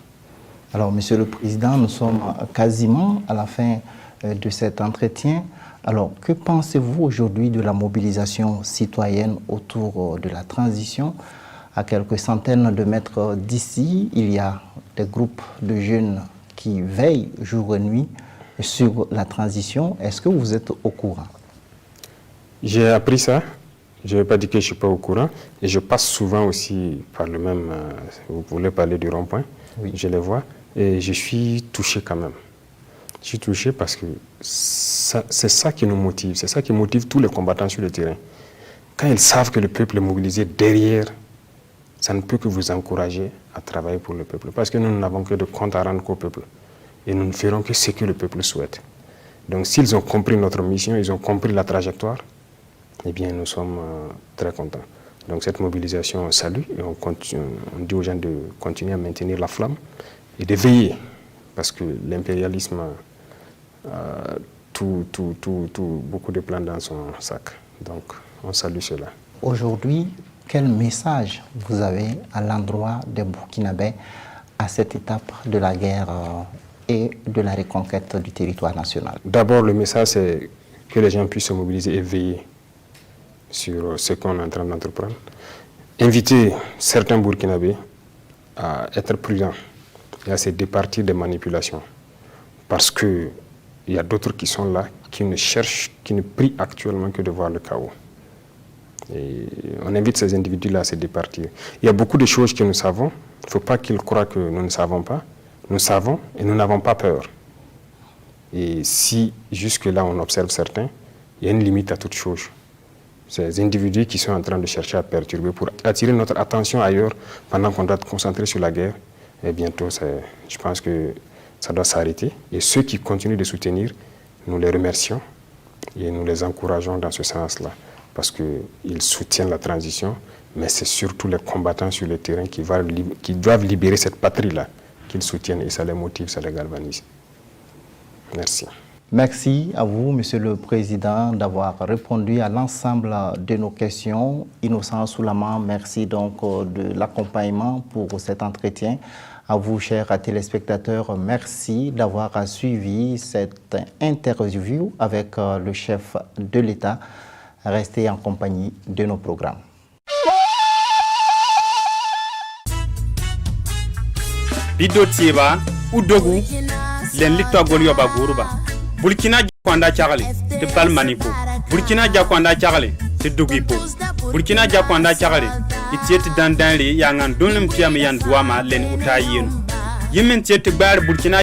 Alors Monsieur le Président, nous sommes quasiment à la fin de cet entretien. Alors, que pensez-vous aujourd'hui de la mobilisation citoyenne autour de la transition? À quelques centaines de mètres d'ici, il y a des groupes de jeunes qui veillent jour et nuit sur la transition. Est-ce que vous êtes au courant? J'ai appris ça. Je ne vais pas dire que je ne suis pas au courant. Et je passe souvent aussi par le même... vous voulez parler du rond-point? Oui. Je les vois. Et je suis touché quand même. Je suis touché parce que c'est ça qui nous motive, c'est ça qui motive tous les combattants sur le terrain. Quand ils savent que le peuple est mobilisé derrière, ça ne peut que vous encourager à travailler pour le peuple. Parce que nous n'avons que de compte à rendre qu'au peuple. Et nous ne ferons que ce que le peuple souhaite. Donc s'ils ont compris notre mission, ils ont compris la trajectoire, eh bien nous sommes très contents. Donc cette mobilisation, on salue et on dit aux gens de continuer à maintenir la flamme et de veiller. Parce que l'impérialisme beaucoup de plans dans son sac. Donc, on salue cela. Aujourd'hui, quel message vous avez à l'endroit des Burkinabés à cette étape de la guerre et de la reconquête du territoire national? D'abord, le message, c'est que les gens puissent se mobiliser et veiller sur ce qu'on est en train d'entreprendre. Inviter certains Burkinabés à être prudents et à se départir des manipulations. Parce que il y a d'autres qui sont là, qui ne prient actuellement que de voir le chaos. Et on invite ces individus-là à se départir. Il y a beaucoup de choses que nous savons. Il ne faut pas qu'ils croient que nous ne savons pas. Nous savons et nous n'avons pas peur. Et si jusque-là on observe certains, il y a une limite à toute chose. Ces individus qui sont en train de chercher à perturber pour attirer notre attention ailleurs pendant qu'on doit être concentré sur la guerre, et bientôt, je pense que ça doit s'arrêter. Et ceux qui continuent de soutenir, nous les remercions et nous les encourageons dans ce sens-là. Parce qu'ils soutiennent la transition, mais c'est surtout les combattants sur le terrain qui doivent libérer cette patrie-là, qu'ils soutiennent et ça les motive, ça les galvanise. Merci. Merci à vous, Monsieur le Président, d'avoir répondu à l'ensemble de nos questions. Innocent Souleymane, merci donc de l'accompagnement pour cet entretien. À vous, chers téléspectateurs, merci d'avoir suivi cette interview avec le chef de l'État. Restez en compagnie de nos programmes. Bido tieba udogu len litwa golyo ba guruba Burkina jakwanda chagale te pal manipo Burkina jakwanda chagale te dugipo Burkina jakwanda chagale itiet dandanli yangan dunum piam yan duama len utayin yimin tiet bar Burkina